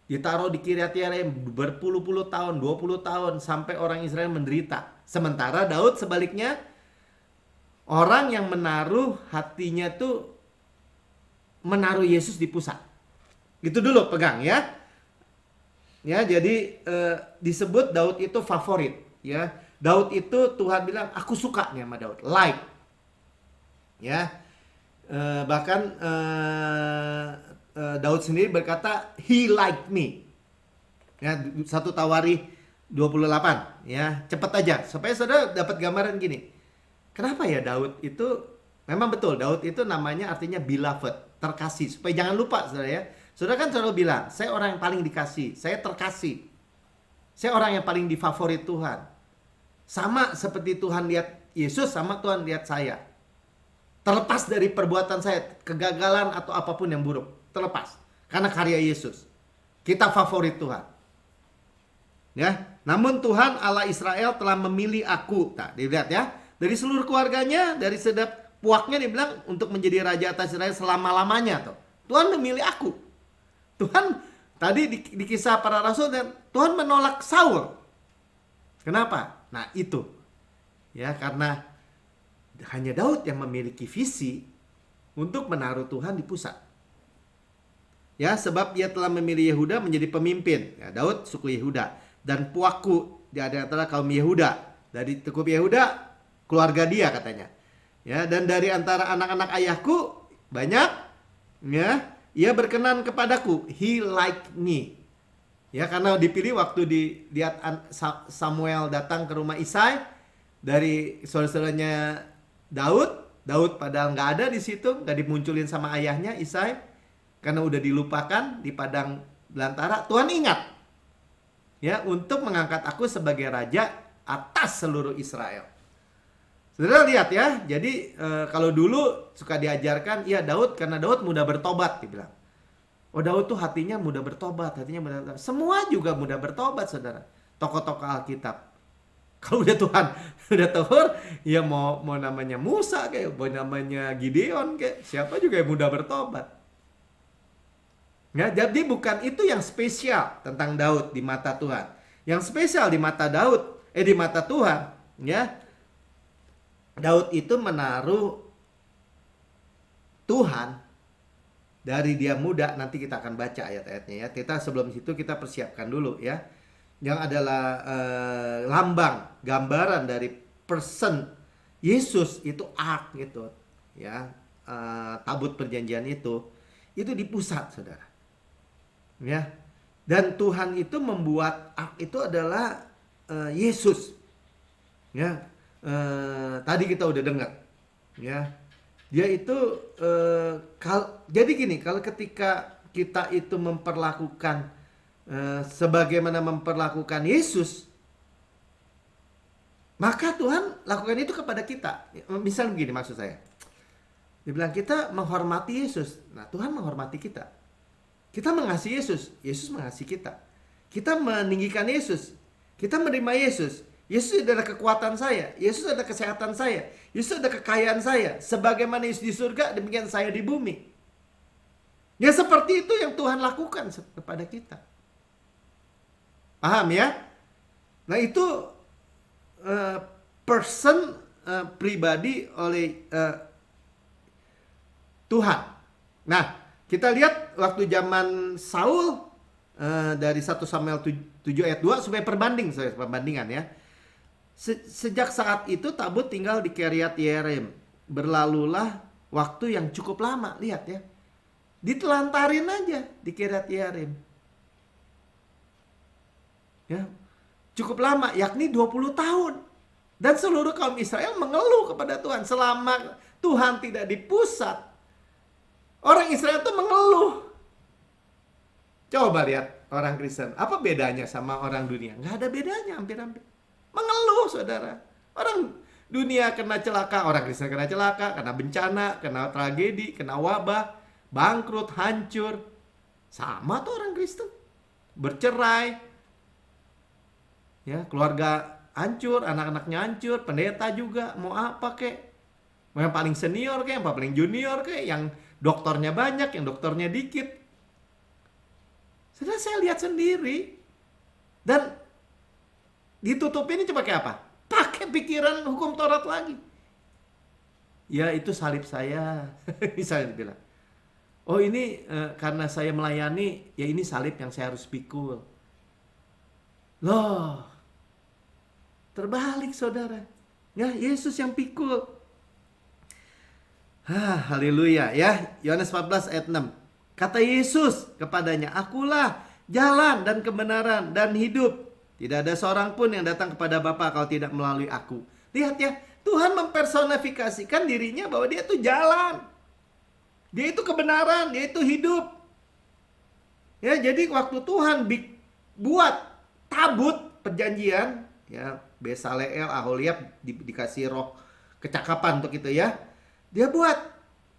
Ditaruh di Kiryat Yearim berpuluh-puluh tahun, 20 tahun sampai orang Israel menderita. Sementara Daud sebaliknya, Orang yang menaruh hatinya tuh menaruh Yesus di pusat. Gitu dulu pegang ya. Ya, jadi disebut Daud itu favorit ya. Daud itu Tuhan bilang aku suka nih sama Daud, like. Ya. Bahkan Daud sendiri berkata he like me. Ya, 1 Tawari 28 ya. Cepat aja supaya saudara dapat gambaran gini. Kenapa ya Daud itu, memang betul Daud itu namanya artinya beloved, terkasih. Supaya jangan lupa saudara ya. Saudara kan selalu bilang, saya orang yang paling dikasih, saya terkasih. Saya orang yang paling difavorit Tuhan. Sama seperti Tuhan lihat Yesus, sama Tuhan lihat saya. Terlepas dari perbuatan saya, kegagalan atau apapun yang buruk. Terlepas. Karena karya Yesus. Kita favorit Tuhan. Ya, namun Tuhan Allah Israel telah memilih aku. Nah, dilihat ya. Dari seluruh keluarganya, dari sedap puaknya dibilang untuk menjadi raja atas Israel selama-lamanya tuh. Tuhan memilih aku. Tuhan tadi di kisah para rasul dan Tuhan menolak Saul. Kenapa? Nah, itu. Ya, karena hanya Daud yang memiliki visi untuk menaruh Tuhan di pusat. Ya, sebab ia telah memilih Yehuda menjadi pemimpin. Ya, Daud suku Yehuda dan puakku di antara kaum Yehuda. Dari cukup Yehuda keluarga dia katanya. Ya, dan dari antara anak-anak ayahku banyak ya, ia berkenan kepadaku. He like me. Ya, karena dipilih waktu lihat Samuel datang ke rumah Isai dari saudara-saudaranya Daud padahal nggak ada di situ, nggak dimunculin sama ayahnya Isai karena udah dilupakan di padang belantara. Tuhan ingat ya untuk mengangkat aku sebagai raja atas seluruh Israel. Saudara lihat ya, jadi kalau dulu suka diajarkan, ya Daud karena Daud mudah bertobat dibilang. Oh Daud tuh hatinya mudah bertobat, Semua juga mudah bertobat saudara. Tokoh-tokoh Alkitab. Kalau udah Tuhan udah tegur, ya mau namanya Musa kayak, mau namanya Gideon kayak, siapa juga yang mudah bertobat. Ya, jadi bukan itu yang spesial tentang Daud di mata Tuhan. Yang spesial di mata di mata Tuhan, ya. Daud itu menaruh Tuhan dari dia muda. Nanti kita akan baca ayat-ayatnya ya. Kita sebelum situ kita persiapkan dulu ya. Yang adalah lambang, gambaran dari person Yesus itu ark gitu ya. Tabut perjanjian itu di pusat saudara. Ya. Dan Tuhan itu membuat ark itu adalah Yesus. Ya. Tadi kita udah dengar ya, dia itu jadi gini, kalau ketika kita itu memperlakukan sebagaimana memperlakukan Yesus, maka Tuhan lakukan itu kepada kita. Misal begini maksud saya, dibilang kita menghormati Yesus, nah Tuhan menghormati kita. Kita mengasihi Yesus, Yesus mengasihi kita. Kita meninggikan Yesus, kita menerima Yesus. Yesus adalah kekuatan saya. Yesus adalah kesehatan saya. Yesus adalah kekayaan saya. Sebagaimana Yesus di surga, demikian saya di bumi. Ya seperti itu yang Tuhan lakukan kepada kita. Paham ya? Nah itu person pribadi oleh Tuhan. Nah kita lihat waktu zaman Saul dari 1 Samuel 7 ayat 2 supaya perbandingan ya. Sejak saat itu tabut tinggal di Kiryat Yearim. Berlalulah waktu yang cukup lama. Lihat ya. Ditelantarin aja di Kiryat Yearim. Ya. Cukup lama, yakni 20 tahun. Dan seluruh kaum Israel mengeluh kepada Tuhan. Selama Tuhan tidak di pusat, orang Israel itu mengeluh. Coba lihat orang Kristen. Apa bedanya sama orang dunia? Nggak ada bedanya hampir-hampir. Mengeluh saudara. Orang dunia kena celaka, orang Kristen kena celaka, kena bencana, kena tragedi, kena wabah, bangkrut, hancur. Sama tuh orang Kristen. Bercerai. Ya, keluarga hancur, anak-anaknya hancur, pendeta juga, mau apa kek? Mau yang paling senior kek, yang paling junior kek, yang doktornya banyak, yang doktornya dikit. Sudah saya lihat sendiri. Dan ditutup ini coba kayak apa? Pakai pikiran hukum Taurat lagi. Ya itu salib saya. Misalnya dibilang. Oh ini karena saya melayani, ya ini salib yang saya harus pikul. Loh, terbalik saudara. Ya Yesus yang pikul. Haleluya ya. Yohanes 14 ayat 6. Kata Yesus kepadanya, akulah jalan dan kebenaran dan hidup. Tidak ada seorang pun yang datang kepada Bapa kalau tidak melalui aku. Lihat ya, Tuhan mempersonifikasikan dirinya bahwa dia itu jalan. Dia itu kebenaran, dia itu hidup. Ya, jadi waktu Tuhan buat tabut perjanjian, ya Besaleel, Aholiab dikasih roh kecakapan untuk itu ya. Dia buat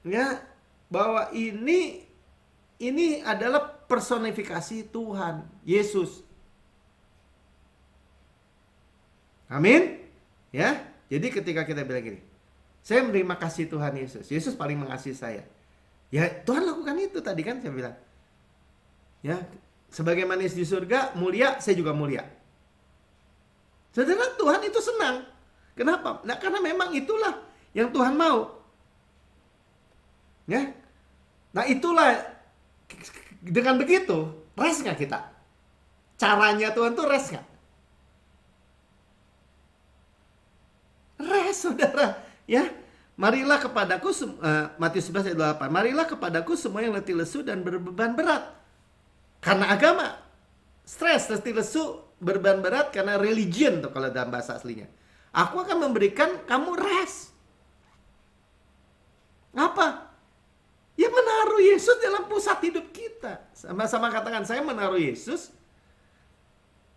ya bahwa ini adalah personifikasi Tuhan Yesus. Amin. Ya. Jadi ketika kita bilang gini, saya menerima kasih Tuhan Yesus. Yesus paling mengasihi saya. Ya, Tuhan lakukan itu tadi kan saya bilang. Ya, sebagai manis di surga, mulia, saya juga mulia. Saudara, Tuhan itu senang. Kenapa? Nah, karena memang itulah yang Tuhan mau. Ya. Nah, itulah dengan begitu, rest nggak kita? Caranya Tuhan tuh rest nggak? Rest, saudara. Ya, marilah kepadaku, Matius 11 ayat 8. Marilah kepadaku semua yang letih lesu dan berbeban berat. Karena agama. Stres, letih lesu, berbeban berat karena religion tuh kalau dalam bahasa aslinya. Aku akan memberikan kamu rest. Apa? Ya menaruh Yesus dalam pusat hidup kita. Sama-sama katakan, saya menaruh Yesus.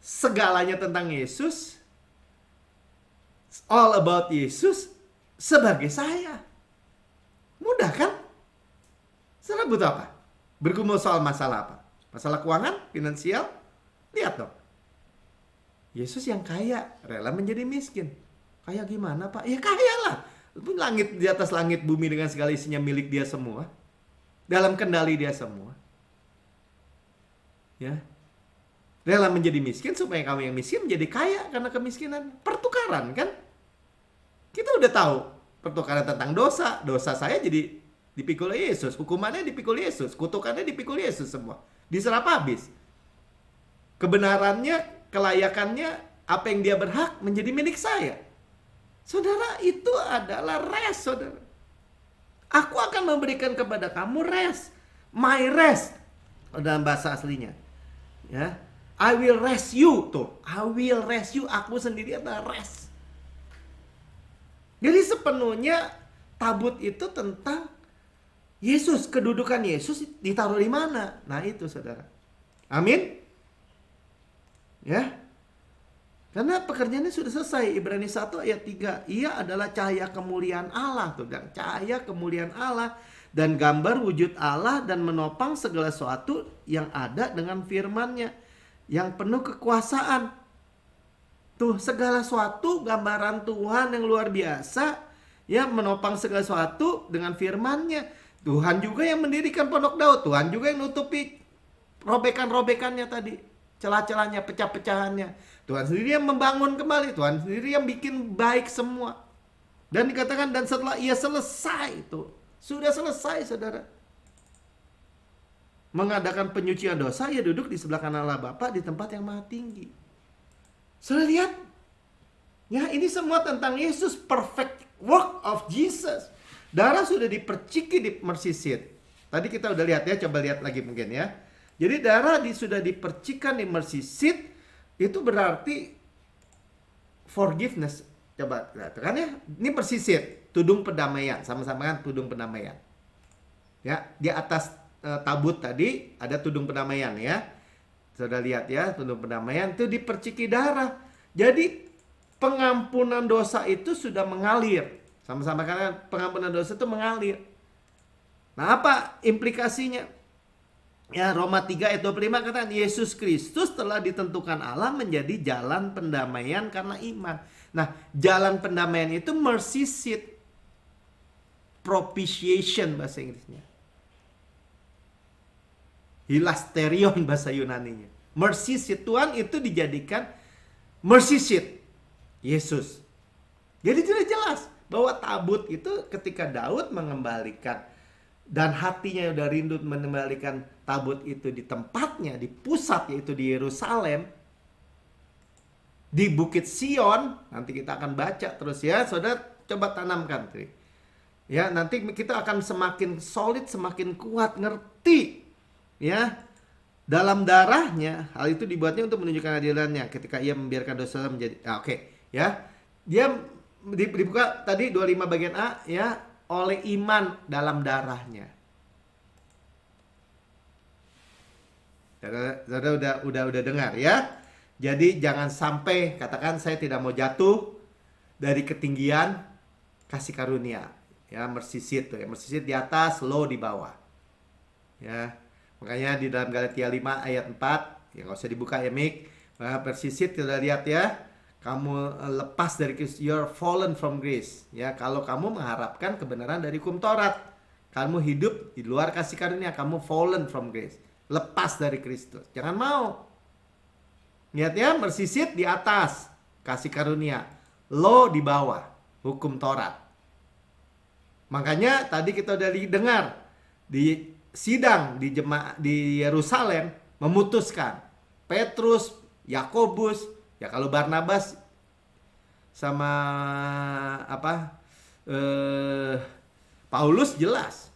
Segalanya tentang Yesus. All about Yesus sebagai saya. Mudah kan? Saudara butuh apa? Bergumul soal masalah apa? Masalah keuangan, finansial? Lihat dong. Yesus yang kaya rela menjadi miskin. Kaya gimana Pak? Ya kaya lah. Langit di atas langit bumi dengan segala isinya milik dia semua. Dalam kendali dia semua. Ya. Rela menjadi miskin supaya kamu yang miskin menjadi kaya karena kemiskinan. Pertukaran kan? Kita udah tahu pertukaran tentang dosa. Dosa saya jadi dipikul Yesus. Hukumannya dipikul Yesus. Kutukannya dipikul Yesus semua. Diserap habis. Kebenarannya, kelayakannya, apa yang dia berhak menjadi milik saya. Saudara, itu adalah rest, saudara. Aku akan memberikan kepada kamu rest. My rest. Dalam bahasa aslinya. Ya. I will rest you. Tuh. I will rest you. Aku sendiri adalah rest. Jadi sepenuhnya tabut itu tentang Yesus. Kedudukan Yesus ditaruh di mana? Nah itu saudara. Amin. Ya. Karena pekerjaannya sudah selesai. Ibrani 1 ayat 3. Ia adalah cahaya kemuliaan Allah. Tuh, dan cahaya kemuliaan Allah. Dan gambar wujud Allah. Dan menopang segala sesuatu yang ada dengan firman-Nya. Yang penuh kekuasaan. Tuh, segala sesuatu gambaran Tuhan yang luar biasa. Ya, menopang segala sesuatu dengan firman-Nya. Tuhan juga yang mendirikan Pondok Daud. Tuhan juga yang nutupi robekan-robekannya tadi. Celah-celahnya, pecah-pecahannya. Tuhan sendiri yang membangun kembali. Tuhan sendiri yang bikin baik semua. Dan dikatakan, dan setelah ia selesai itu. Sudah selesai, saudara. Mengadakan penyucian dosa, ia duduk di sebelah kanan Allah Bapa di tempat yang maha tinggi. Saudara lihat. Ya, ini semua tentang Yesus. Perfect work of Jesus. Darah sudah diperciki di mercy seat. Tadi kita udah lihat ya, coba lihat lagi mungkin ya. Jadi darah sudah dipercikan di mercy seat. Itu berarti forgiveness. Coba lihat kan ya. Ini mercy seat, tudung pendamaian. Sama-sama kan tudung pendamaian. Ya, di atas tabut tadi ada tudung pendamaian ya. Sudah lihat ya, tudung pendamaian itu diperciki darah. Jadi pengampunan dosa itu sudah mengalir. Sama-sama kan pengampunan dosa itu mengalir. Nah, apa implikasinya? Ya, Roma 3 ayat 25 katakan Yesus Kristus telah ditentukan Allah menjadi jalan pendamaian karena iman. Nah, jalan pendamaian itu mercy seat. Propitiation bahasa Inggrisnya. Hilasterion bahasa Yunaninya. Mercy seat, Tuhan itu dijadikan mercy seat Yesus. Jadi sudah jelas bahwa tabut itu ketika Daud mengembalikan dan hatinya udah rindu mengembalikan tabut itu di tempatnya, di pusat, yaitu di Yerusalem, di Bukit Sion. Nanti kita akan baca terus ya, saudara, coba tanamkan. Ya, nanti kita akan semakin solid, semakin kuat, ngerti. Ya, dalam darahnya, hal itu dibuatnya untuk menunjukkan adilannya ketika ia membiarkan dosa menjadi... ya. Dia dibuka tadi 25 bagian A, ya, oleh iman dalam darahnya. Saudara udah dengar ya. Jadi jangan sampai katakan saya tidak mau jatuh dari ketinggian kasih karunia. Ya, mercy seat tuh ya. Mercy seat di atas, low di bawah. Ya. Makanya di dalam Galatia 5 ayat 4, ya nggak usah dibuka ya Mik. Mercy seat kita lihat ya. Kamu lepas dari Kristus, you're fallen from grace. Ya, kalau kamu mengharapkan kebenaran dari hukum Taurat, kamu hidup di luar kasih karunia, kamu fallen from grace. Lepas dari Kristus. Jangan mau. Lihat ya, mercy seat di atas kasih karunia, low di bawah hukum Taurat. Makanya tadi kita udah dengar di sidang di Yerusalem memutuskan Petrus, Yakobus, ya kalau Barnabas sama Paulus jelas.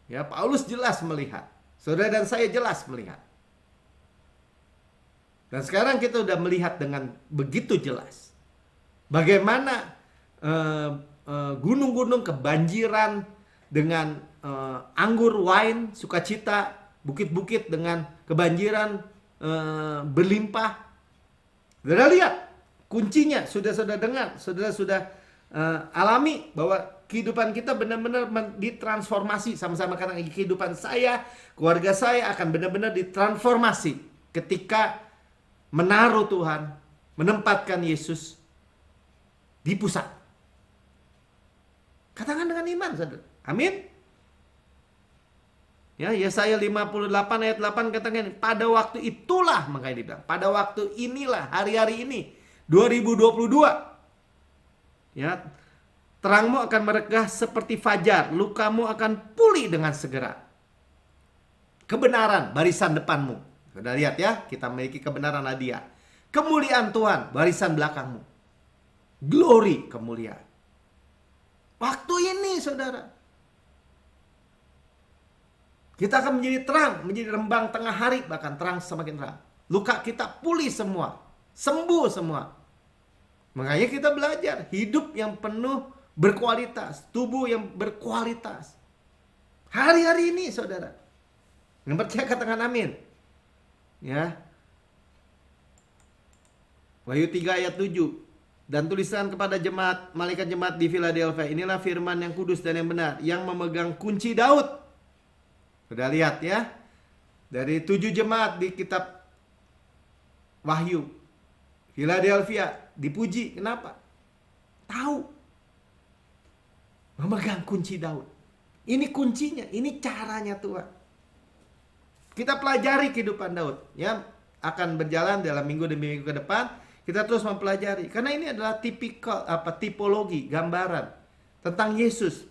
Ya, Paulus jelas melihat. Saudara dan saya jelas melihat. Dan sekarang kita udah melihat dengan begitu jelas bagaimana gunung-gunung kebanjiran dengan anggur wine sukacita, bukit-bukit dengan kebanjiran berlimpah. Saudara lihat kuncinya, sudah dengar, sudah alami bahwa kehidupan kita benar-benar ditransformasi. Sama-sama katakan, kehidupan saya, keluarga saya akan benar-benar ditransformasi ketika menaruh Tuhan, menempatkan Yesus di pusat. Katakan dengan iman, saudara. Amin. Ya, Yesaya 58 ayat 8 katakan, pada waktu itulah, makanya dibilang, pada waktu inilah, hari-hari ini, 2022. Ya, terangmu akan meregah seperti fajar, lukamu akan pulih dengan segera. Kebenaran, barisan depanmu. Sudah lihat ya, kita memiliki kebenaran hadiah. Kemuliaan Tuhan, barisan belakangmu. Glory, kemuliaan. Waktu ini, saudara. Kita akan menjadi terang, menjadi rembang tengah hari, bahkan terang semakin terang. Luka kita pulih semua, sembuh semua. Makanya kita belajar hidup yang penuh berkualitas, tubuh yang berkualitas. Hari-hari ini, saudara. Yang percaya katakan amin. Ya. Wahyu 3 ayat 7. Dan tulisan kepada jemaat, malaikat jemaat di Philadelphia, inilah firman yang kudus dan yang benar, yang memegang kunci Daud. Sudah lihat ya, dari 7 jemaat di kitab Wahyu, Philadelphia dipuji, kenapa? Tahu, memegang kunci Daud. Ini kuncinya, ini caranya Tuhan. Kita pelajari kehidupan Daud, ya, akan berjalan dalam minggu demi minggu ke depan. Kita terus mempelajari, karena ini adalah tipologi, gambaran tentang Yesus.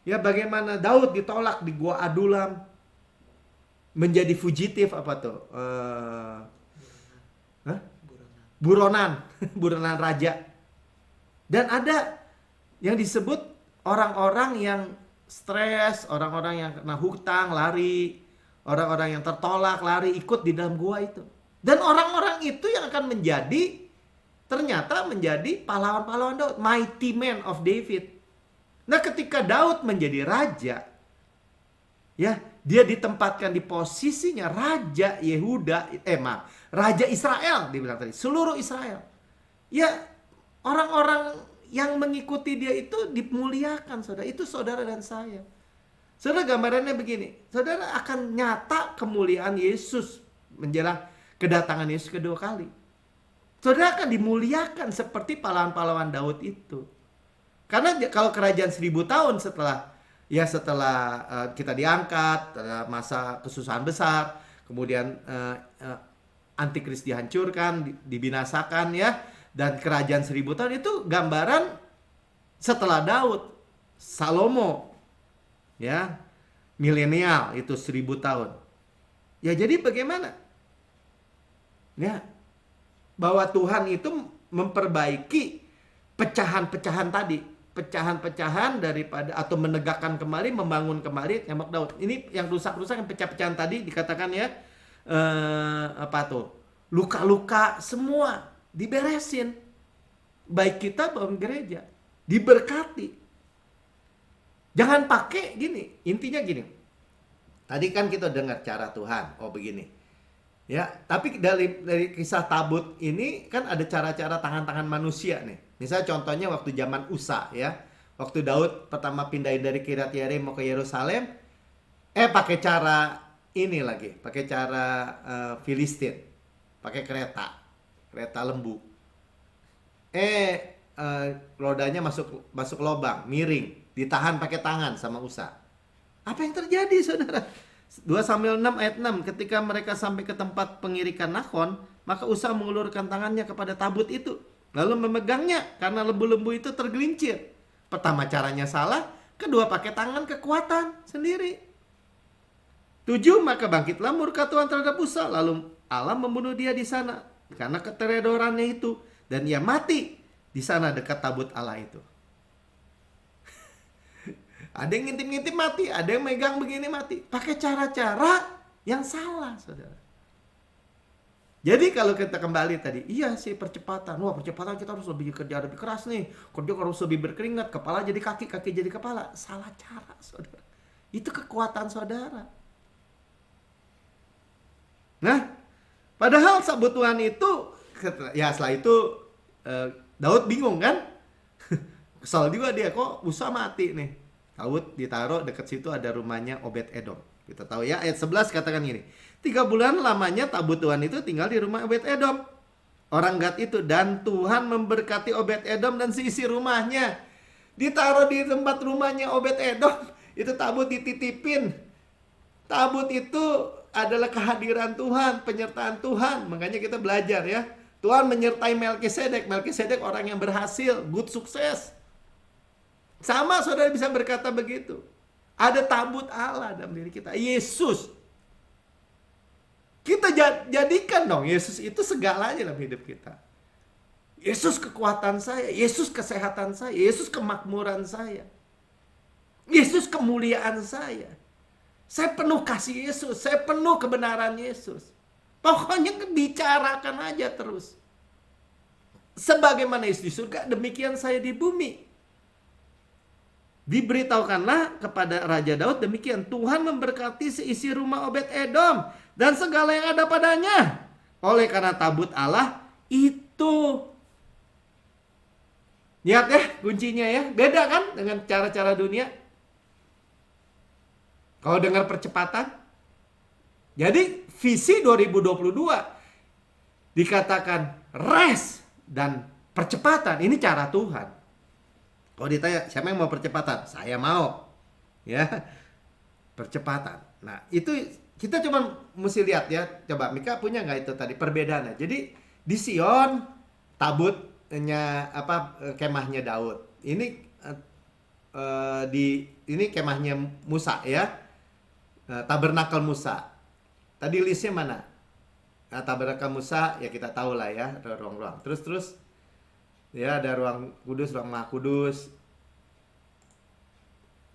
Ya, bagaimana Daud ditolak di Gua Adulam, menjadi fugitif buronan buronan raja. Dan ada yang disebut orang-orang yang stres, orang-orang yang kena hutang lari, orang-orang yang tertolak lari ikut di dalam gua itu. Dan orang-orang itu yang akan ternyata menjadi pahlawan-pahlawan Daud, mighty man of David. Nah, ketika Daud menjadi raja, ya, dia ditempatkan di posisinya Raja Yehuda, Raja Israel, dibilang tadi, seluruh Israel. Ya, orang-orang yang mengikuti dia itu dimuliakan, saudara. Itu saudara dan saya. Saudara, gambarannya begini, saudara akan nyata kemuliaan Yesus menjelang kedatangan Yesus kedua kali. Saudara akan dimuliakan seperti pahlawan-pahlawan Daud itu. Karena kalau kerajaan 1000 tahun setelah kita diangkat, masa kesusahan besar, kemudian antikris dihancurkan, dibinasakan ya, dan kerajaan 1000 tahun itu gambaran Setelah Daud, Salomo, ya, milenial itu 1000 tahun. Ya jadi bagaimana? Ya, bahwa Tuhan itu memperbaiki pecahan-pecahan tadi, pecahan-pecahan daripada atau menegakkan kembali, membangun kembali tembok Daud. Ini yang rusak-rusak, yang pecah-pecahan tadi dikatakan ya, apa tuh? Luka-luka semua diberesin. Baik kita bangun gereja, diberkati. Jangan pakai gini, intinya gini. Tadi kan kita dengar cara Tuhan, oh begini. Ya, tapi dari kisah tabut ini kan ada cara-cara tangan-tangan manusia nih. Misalnya contohnya waktu zaman Usa ya. Waktu Daud pertama pindahin dari Kiryat Yearim mau ke Yerusalem, pakai cara ini lagi, pakai cara Filistin. Pakai kereta lembu. Rodanya masuk lubang, miring, ditahan pakai tangan sama Usa. Apa yang terjadi, saudara? 2 Samuel 6 ayat 6, ketika mereka sampai ke tempat pengirikan Nahon, maka Usa mengulurkan tangannya kepada tabut itu, lalu memegangnya karena lembu-lembu itu tergelincir. Pertama caranya salah, kedua pakai tangan kekuatan sendiri. 7, maka bangkitlah murka Tuhan terhadap Usa, lalu Allah membunuh dia di sana karena keteredorannya itu, dan ia mati di sana dekat tabut Allah itu. Ada yang ngintip-ngintip mati, ada yang megang begini mati. Pakai cara-cara yang salah, saudara. Jadi kalau kita kembali tadi, iya sih percepatan. Wah, percepatan kita harus lebih kerja lebih keras nih. Kerja harus lebih berkeringat, kepala jadi kaki, kaki jadi kepala. Salah cara, saudara. Itu kekuatan saudara. Nah, padahal sabut Tuhan itu, ya setelah itu Daud bingung kan? Kesal juga dia, kok Usa mati nih. Daud ditaruh dekat situ ada rumahnya Obed Edom. Kita tahu ya, ayat 11 katakan gini. 3 bulan lamanya tabut Tuhan itu tinggal di rumah Obed Edom, orang Gad itu. Dan Tuhan memberkati Obed Edom dan seisi rumahnya. Ditaruh di tempat rumahnya Obed Edom. Itu tabut dititipin. Tabut itu adalah kehadiran Tuhan, penyertaan Tuhan. Makanya kita belajar ya. Tuhan menyertai Melkisedek. Melkisedek orang yang berhasil, good sukses. Sama saudara bisa berkata begitu. Ada tabut Allah dalam diri kita, Yesus. Kita jadikan dong Yesus itu segalanya dalam hidup kita. Yesus kekuatan saya, Yesus kesehatan saya, Yesus kemakmuran saya, Yesus kemuliaan saya. Saya penuh kasih Yesus, saya penuh kebenaran Yesus. Pokoknya bicarakan aja terus. Sebagaimana Yesus di surga, demikian saya di bumi. Diberitahukanlah kepada Raja Daud demikian, Tuhan memberkati seisi rumah Obed Edom dan segala yang ada padanya, oleh karena tabut Allah itu. Lihat ya kuncinya ya, beda kan dengan cara-cara dunia. Kalau dengar percepatan, jadi visi 2022 dikatakan rest dan percepatan, ini cara Tuhan. Kalau ditanya siapa yang mau percepatan, saya mau, ya, percepatan. Nah itu kita cuma mesti lihat ya. Coba Mika punya nggak itu tadi perbedaannya? Jadi di Sion tabutnya kemahnya Daud. Ini ini kemahnya Musa ya, tabernakel Musa. Tadi listnya mana? Nah, tabernakel Musa ya kita tahu lah ya, ada ruang-ruang. Terus ya ada ruang kudus, ruang maha kudus.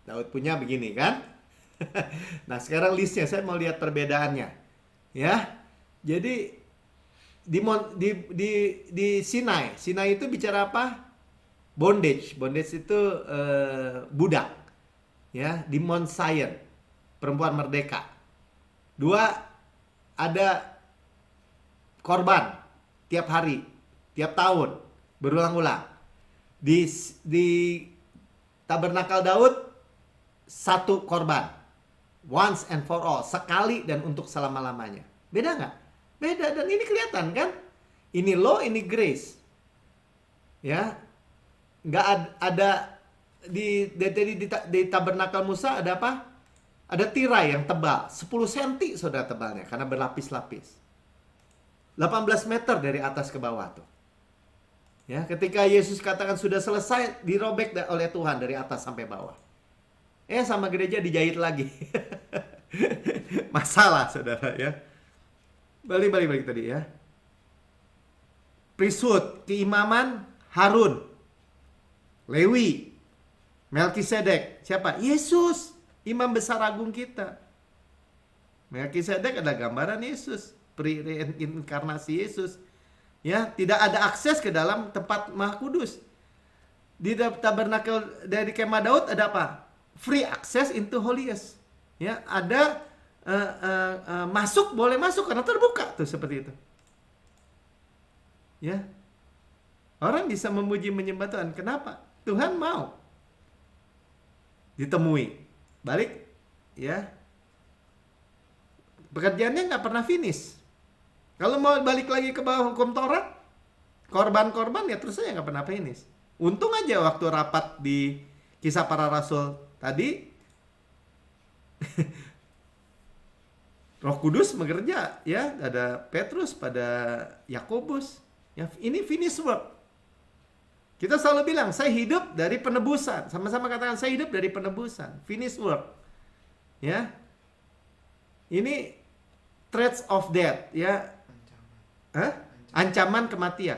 Daud punya begini kan. Nah sekarang listnya saya mau lihat perbedaannya. Ya, jadi di Sinai. Sinai itu bicara apa? Bondage. Bondage itu budak. Ya, di Mount Zion, perempuan merdeka. 2, ada korban tiap hari, tiap tahun. Berulang-ulang. Di tabernakel Daud 1 korban, once and for all, sekali dan untuk selama-lamanya. Beda nggak? Beda, dan ini kelihatan kan? Ini law, ini grace. Ya, nggak ada di tabernakel Musa ada apa? Ada tirai yang tebal 10 cm saudara tebalnya karena berlapis-lapis. 18 meter dari atas ke bawah tuh. Ya, ketika Yesus katakan sudah selesai, dirobek oleh Tuhan dari atas sampai bawah. Sama gereja dijahit lagi. Masalah, saudara ya. Balik tadi ya. Priesthood, keimaman Harun, Lewi, Melkisedek. Siapa? Yesus, imam besar agung kita. Melkisedek ada gambaran Yesus, reinkarnasi Yesus. Ya, tidak ada akses ke dalam tempat Maha Kudus. Di tabernakel dari kemah Daud ada apa? Free access into holiest. Ya, ada boleh masuk karena terbuka tuh seperti itu. Ya. Orang bisa memuji menyembah Tuhan. Kenapa? Tuhan mau ditemui. Balik ya. Pekerjaannya nggak pernah finish. Kalau mau balik lagi ke bawah hukum Taurat, korban-korban ya terus saja nggak pernah finish. Untung aja waktu rapat di Kisah Para Rasul tadi, Roh Kudus bekerja, ya ada Petrus pada Yakobus. Ya, ini finish work. Kita selalu bilang, saya hidup dari penebusan. Sama-sama katakan, saya hidup dari penebusan. Finish work. Ya, ini threats of death, ya. Ancaman kematian.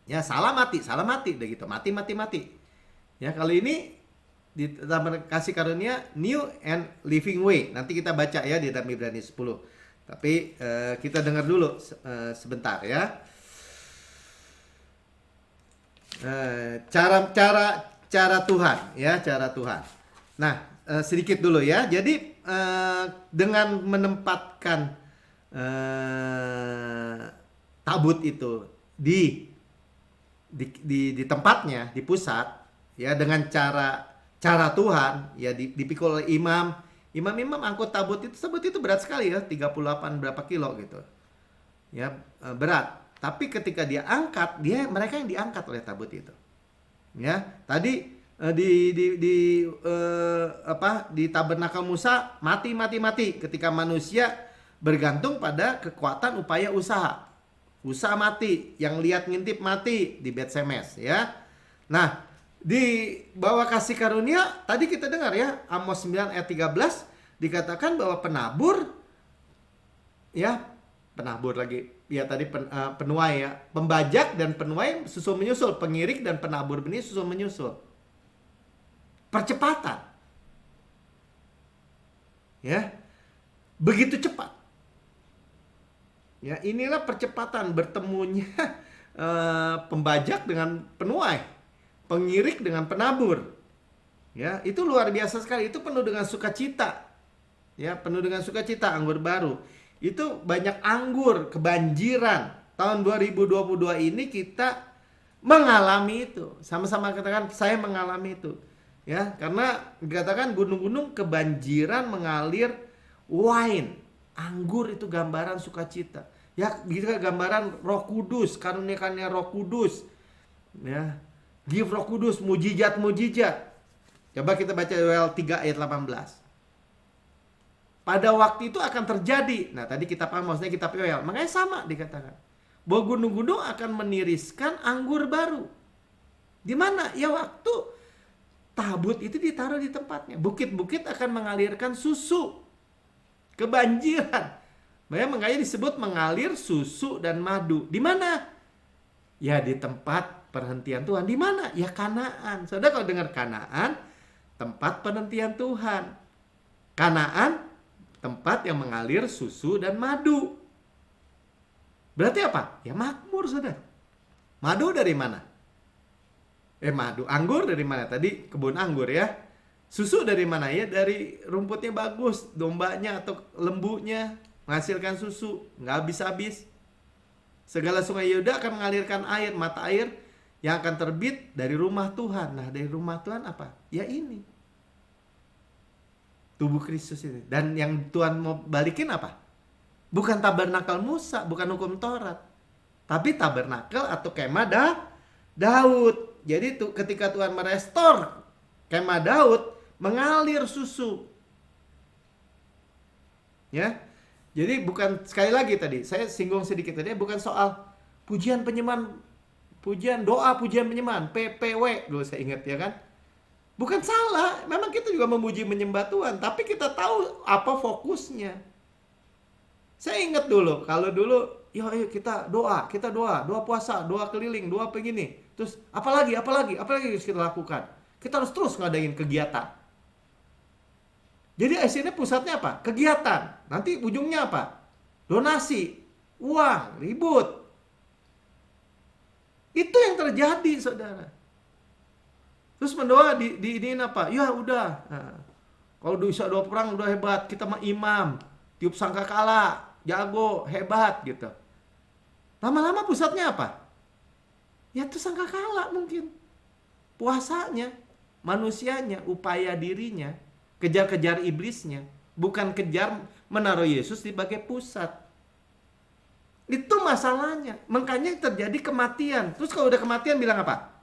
Ya, salah mati, udah gitu. Mati. Ya, kalau ini kasih karunia new and living way. Nanti kita baca ya di dalam Ibrani 10. Tapi kita dengar dulu sebentar ya. Cara Tuhan ya, cara Tuhan. Nah, sedikit dulu ya. Jadi dengan menempatkan tabut itu di tempatnya, di pusat ya, dengan cara Tuhan ya, dipikul oleh imam angkut tabut itu berat sekali ya, 38 berapa kilo gitu ya, berat. Tapi ketika dia angkat, mereka yang diangkat oleh tabut itu ya. Tadi di tabernakel Musa mati ketika manusia bergantung pada kekuatan upaya usaha mati, yang lihat ngintip mati di Bet-Semes ya. Nah, di bawah kasih karunia tadi kita dengar ya, Amos 9 ayat 13 dikatakan bahwa penabur lagi ya, tadi penuai ya, pembajak dan penuai susul menyusul, pengirik dan penabur benih susul menyusul. Percepatan ya, begitu cepat ya. Inilah percepatan bertemunya pembajak dengan penuai, pengirik dengan penabur ya. Itu luar biasa sekali. Itu penuh dengan sukacita ya, penuh dengan sukacita. Anggur baru itu banyak anggur, kebanjiran. Tahun 2022 ini kita mengalami itu. Sama-sama katakan, saya mengalami itu ya, karena dikatakan gunung-gunung kebanjiran mengalir wine. Anggur itu gambaran sukacita. Ya, juga gambaran Roh Kudus, karunia-karunia Roh Kudus. Ya, give Roh Kudus, mujizat. Coba kita baca Yoel 3 ayat 18. Pada waktu itu akan terjadi. Nah, tadi kitab Amos, maksudnya kitab Yoel. Makanya sama dikatakan. Bahwa gunung-gunung akan meniriskan anggur baru. Di mana? Ya, waktu tabut itu ditaruh di tempatnya. Bukit-bukit akan mengalirkan susu. Kebanjiran. Makanya disebut mengalir susu dan madu. Di mana? Ya, di tempat perhentian Tuhan. Di mana? Ya, Kanaan. Saudara kalau dengar Kanaan, tempat penhentian Tuhan. Kanaan, tempat yang mengalir susu dan madu. Berarti apa? Ya, makmur, saudara. Madu dari mana? Anggur dari mana? Tadi kebun anggur ya. Susu dari mana? Ya dari rumputnya bagus, dombanya atau lembunya menghasilkan susu, nggak habis-habis. Segala sungai Yehuda akan mengalirkan air, mata air yang akan terbit dari rumah Tuhan. Nah, dari rumah Tuhan apa? Ya ini, tubuh Kristus ini. Dan yang Tuhan mau balikin apa? Bukan tabernakel Musa, bukan hukum Taurat, tapi tabernakel atau kemah Daud. Jadi ketika Tuhan merestor kemah Daud, mengalir susu. Ya. Jadi bukan, sekali lagi tadi saya singgung sedikit tadi, bukan soal pujian penyembahan Pujian, doa, pujian, penyembahan, PPW dulu saya ingat ya kan. Bukan salah, memang kita juga memuji menyembah Tuhan, tapi kita tahu apa fokusnya. Saya ingat dulu, kalau dulu, ya ayo kita doa, doa puasa, doa keliling, doa begini. Terus apalagi harus kita lakukan. Kita harus terus ngadain kegiatan. Jadi sini pusatnya apa? Kegiatan. Nanti ujungnya apa? Donasi, uang, ribut. Itu yang terjadi, saudara. Terus mendoa di ini apa? Ya udah. Nah, kalau bisa doa perang udah hebat, kita mah imam, tiup sangkakala, jago, hebat gitu. Lama-lama pusatnya apa? Ya itu sangkakala mungkin. Puasanya, manusianya, upaya dirinya, kejar-kejar iblisnya, bukan kejar menaruh Yesus sebagai pusat. Itu masalahnya. Makanya terjadi kematian. Terus kalau udah kematian bilang apa?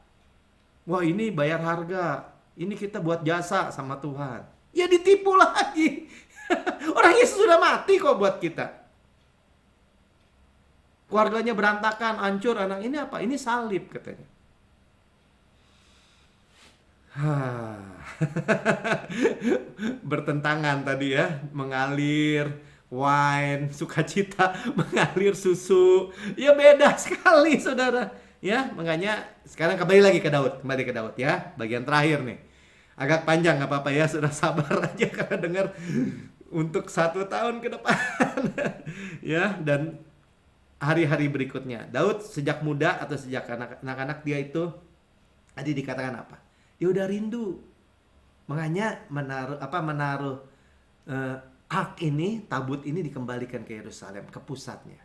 Wah, ini bayar harga. Ini kita buat jasa sama Tuhan. Ya ditipu lagi. Orang Yesus sudah mati kok buat kita. Keluarganya berantakan, hancur anak. Ini apa? Ini salib katanya. Bertentangan tadi ya. Mengalir wine, sukacita, mengalir susu. Ya beda sekali saudara. Ya, makanya sekarang kembali ke Daud ya. Bagian terakhir nih. Agak panjang nggak apa-apa ya, sudah sabar aja karena dengar untuk 1 tahun ke depan. Ya, dan hari-hari berikutnya. Daud sejak muda atau sejak anak-anak dia itu tadi dikatakan apa? Dia udah rindu. Makanya menaruh ark ini, tabut ini dikembalikan ke Yerusalem, ke pusatnya.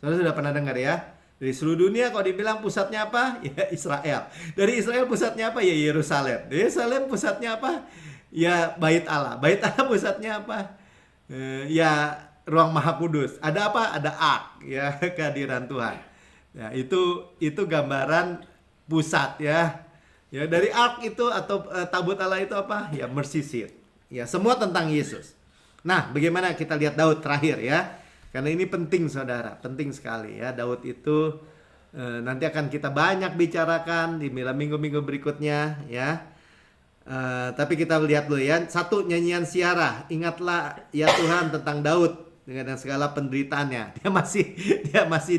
Saudara sudah pernah dengar ya? Dari seluruh dunia kalau dibilang pusatnya apa? Ya Israel. Dari Israel pusatnya apa? Ya Yerusalem. Dari Yerusalem pusatnya apa? Ya Bait Allah. Bait Allah pusatnya apa? Ya ruang maha kudus. Ada apa? Ada ark, ya kehadiran Tuhan. Ya itu gambaran pusat ya. Ya dari ark itu atau tabut Allah itu apa? Ya mercy seat. Ya semua tentang Yesus. Nah, bagaimana kita lihat Daud terakhir ya? Karena ini penting saudara, penting sekali ya. Daud itu nanti akan kita banyak bicarakan di minggu-minggu berikutnya ya. Tapi kita lihat dulu ya. 1, nyanyian siarah. Ingatlah ya Tuhan tentang Daud dengan segala penderitaannya. Dia masih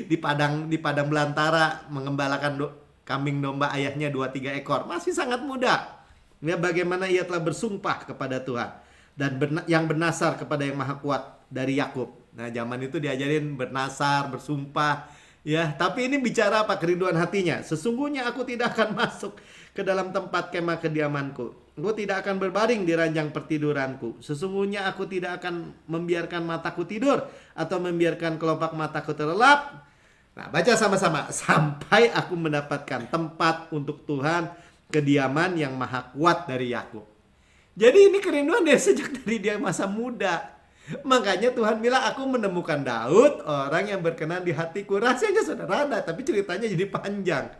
di padang belantara mengembalakan kambing domba ayahnya 2-3 ekor. Masih sangat muda. Ya, bagaimana ia telah bersumpah kepada Tuhan dan yang bernasar kepada yang maha kuat dari Yakub. Nah, zaman itu diajarin bernasar, bersumpah, ya. Tapi ini bicara apa? Kerinduan hatinya. Sesungguhnya aku tidak akan masuk ke dalam tempat kemah kediamanku. Aku tidak akan berbaring di ranjang pertiduranku. Sesungguhnya aku tidak akan membiarkan mataku tidur atau membiarkan kelopak mataku terlelap. Nah, baca sama-sama. Sampai aku mendapatkan tempat untuk Tuhan, kediaman yang maha kuat dari Yakub. Jadi ini kerinduan dia sejak dari dia masa muda. Makanya Tuhan bilang, aku menemukan Daud, orang yang berkenan di hatiku. Rahasianya sederhana, tapi ceritanya jadi panjang.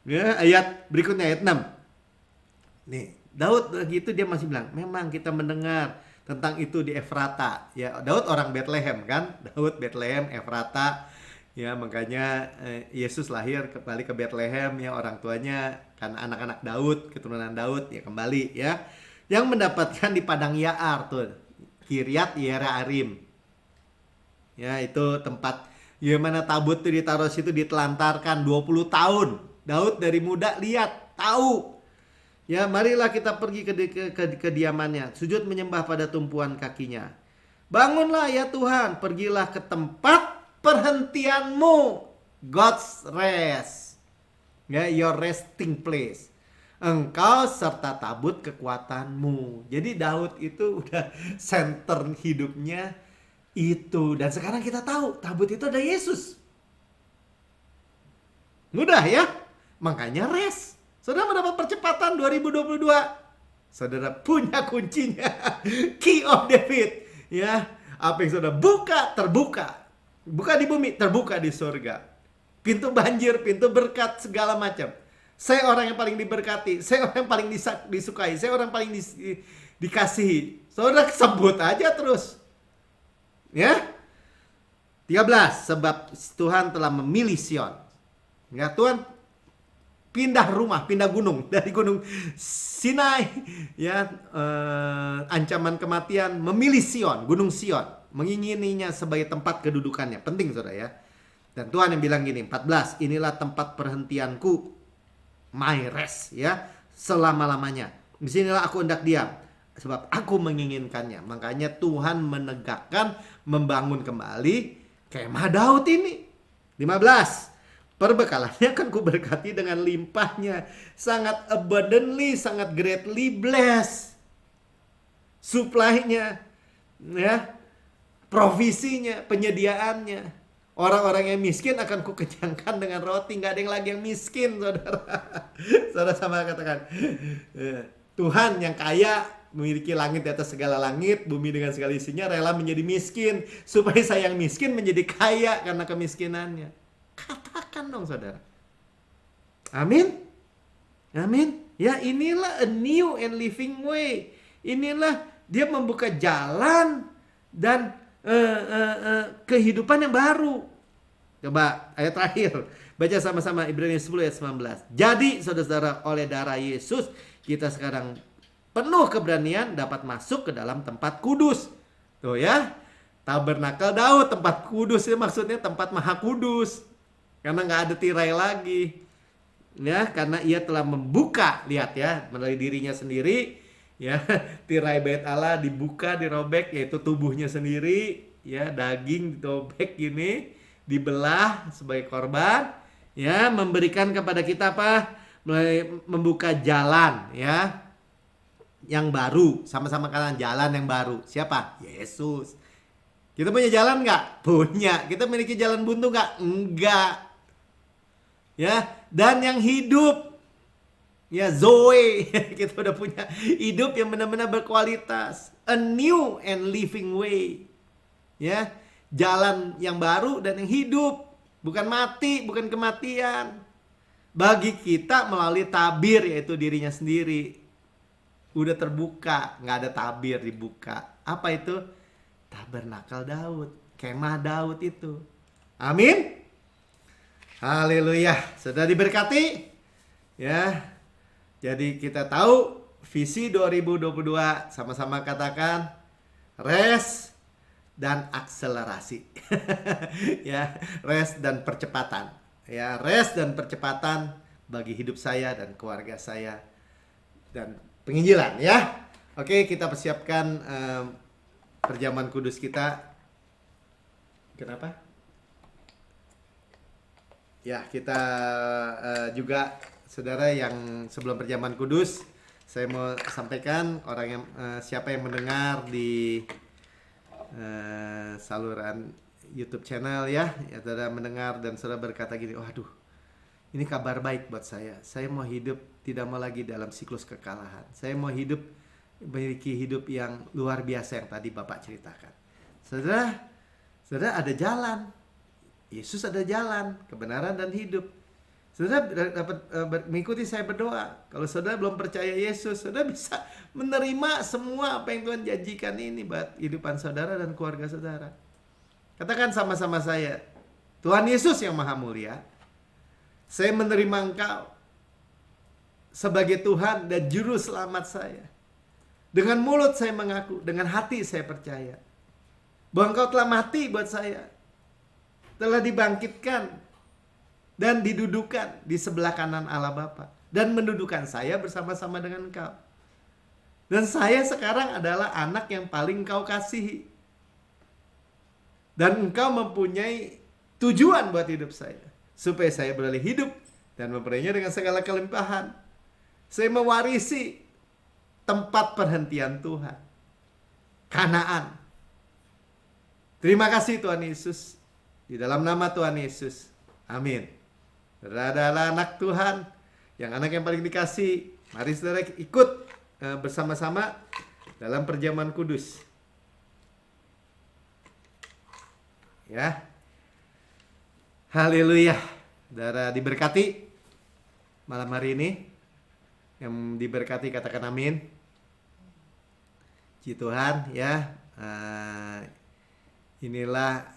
Ya, ayat berikutnya, ayat 6. Nih, Daud gitu dia masih bilang, memang kita mendengar tentang itu di Efrata. Ya, Daud orang Bethlehem kan? Daud Bethlehem, Efrata. Ya, makanya Yesus lahir kembali ke Bethlehem ya, orang tuanya kan anak-anak Daud, keturunan Daud ya kembali ya. Yang mendapatkan di padang Yaar tuh. Kiryat Yearim. Ya, itu tempat ya mana tabut itu ditaruh situ, ditelantarkan 20 tahun. Daud dari muda lihat, tahu. Ya, marilah kita pergi ke kediamannya, sujud menyembah pada tumpuan kakinya. Bangunlah ya Tuhan, pergilah ke tempat perhentianmu, God's rest. Ya, your resting place. Engkau serta tabut kekuatanmu. Jadi Daud itu udah center hidupnya itu. Dan sekarang kita tahu tabut itu ada Yesus. Mudah ya? Makanya rest. Saudara mendapat percepatan 2022. Saudara punya kuncinya. Key of David. Ya, apa yang saudara buka, terbuka. Buka di bumi, terbuka di surga. Pintu banjir, pintu berkat, segala macam. Saya orang yang paling diberkati, saya orang yang paling disukai, saya orang yang paling dikasihi. Saudara sebut aja terus. Ya. 13, sebab Tuhan telah memilih Sion. Ya, Tuhan pindah rumah, pindah gunung dari gunung Sinai, ya, ancaman kematian, memilih Sion, gunung Sion, mengingininya sebagai tempat kedudukannya. Penting saudara ya. Dan Tuhan yang bilang gini, 14, inilah tempat perhentianku, my rest, ya, selama-lamanya. Disinilah aku hendak diam, sebab aku menginginkannya. Makanya Tuhan menegakkan, membangun kembali kemah Daud ini. 15, perbekalannya akan kuberkati dengan limpahnya, sangat abundantly, sangat greatly blessed. Supply-nya, ya, provisinya, penyediaannya. Orang-orang yang miskin akan kukenyangkan dengan roti. Nggak ada yang lagi yang miskin, saudara. Saudara sama katakan, Tuhan yang kaya, memiliki langit di atas segala langit, bumi dengan segala isinya, rela menjadi miskin supaya saya yang miskin menjadi kaya karena kemiskinannya. Katakan dong saudara. Amin. Amin. Ya, inilah a new and living way. Inilah dia membuka jalan dan kehidupan yang baru. Coba ayat terakhir, baca sama-sama Ibrani 10 ayat 19. Jadi saudara-saudara, oleh darah Yesus kita sekarang penuh keberanian dapat masuk ke dalam tempat kudus. Tuh ya, tabernakel Daud, tempat kudus itu maksudnya tempat maha kudus. Karena nggak ada tirai lagi. Ya, karena ia telah membuka, lihat ya, melalui dirinya sendiri, ya, tirai bait Allah dibuka, dirobek, yaitu tubuhnya sendiri, ya, daging ditobek gini, dibelah sebagai korban, ya, memberikan kepada kita apa? Membuka jalan, ya, yang baru. Sama-sama kalian, jalan yang baru. Siapa? Yesus. Kita punya jalan nggak? Punya. Kita memiliki jalan buntu nggak? Enggak. Ya, dan yang hidup, ya, Zoe. Kita udah punya hidup yang benar-benar berkualitas, a new and living way, ya, jalan yang baru dan yang hidup, bukan mati, bukan kematian. Bagi kita melalui tabir, yaitu dirinya sendiri, udah terbuka, nggak ada tabir dibuka. Apa itu? Tabernakel Daud, kemah Daud itu. Amin. Haleluya. Sudah diberkati? Ya. Jadi kita tahu visi 2022, sama-sama katakan rest dan akselerasi. Ya, rest dan percepatan. Ya, rest dan percepatan bagi hidup saya dan keluarga saya dan penginjilan, ya. Oke, kita persiapkan perjamuan kudus kita. Kenapa? Ya, kita juga saudara yang sebelum perjamuan kudus, saya mau sampaikan orang yang siapa yang mendengar di saluran YouTube channel, ya, saudara mendengar dan saudara berkata gini, waduh, ini kabar baik buat saya. Saya mau hidup, tidak mau lagi dalam siklus kekalahan. Saya mau hidup, memiliki hidup yang luar biasa yang tadi Bapak ceritakan. Saudara ada jalan. Yesus ada jalan, kebenaran dan hidup. Saudara dapat mengikuti saya berdoa. Kalau saudara belum percaya Yesus, saudara bisa menerima semua apa yang Tuhan janjikan ini buat kehidupan saudara dan keluarga saudara. Katakan sama-sama saya, Tuhan Yesus yang maha mulia, saya menerima Engkau sebagai Tuhan dan Juru Selamat saya. Dengan mulut saya mengaku, dengan hati saya percaya bahwa Engkau telah mati buat saya, telah dibangkitkan dan didudukan di sebelah kanan Allah Bapa, dan mendudukan saya bersama-sama dengan Engkau. Dan saya sekarang adalah anak yang paling Engkau kasihi. Dan Engkau mempunyai tujuan buat hidup saya, supaya saya beralih hidup dan memperolehnya dengan segala kelimpahan. Saya mewarisi tempat perhentian Tuhan, Kanaan. Terima kasih Tuhan Yesus. Di dalam nama Tuhan Yesus. Amin. Saudara adalah anak Tuhan, yang anak yang paling dikasih. Mari saudara ikut bersama-sama dalam perjamuan kudus. Ya. Haleluya. Saudara diberkati malam hari ini. Yang diberkati katakan amin. Puji Tuhan, ya. Inilah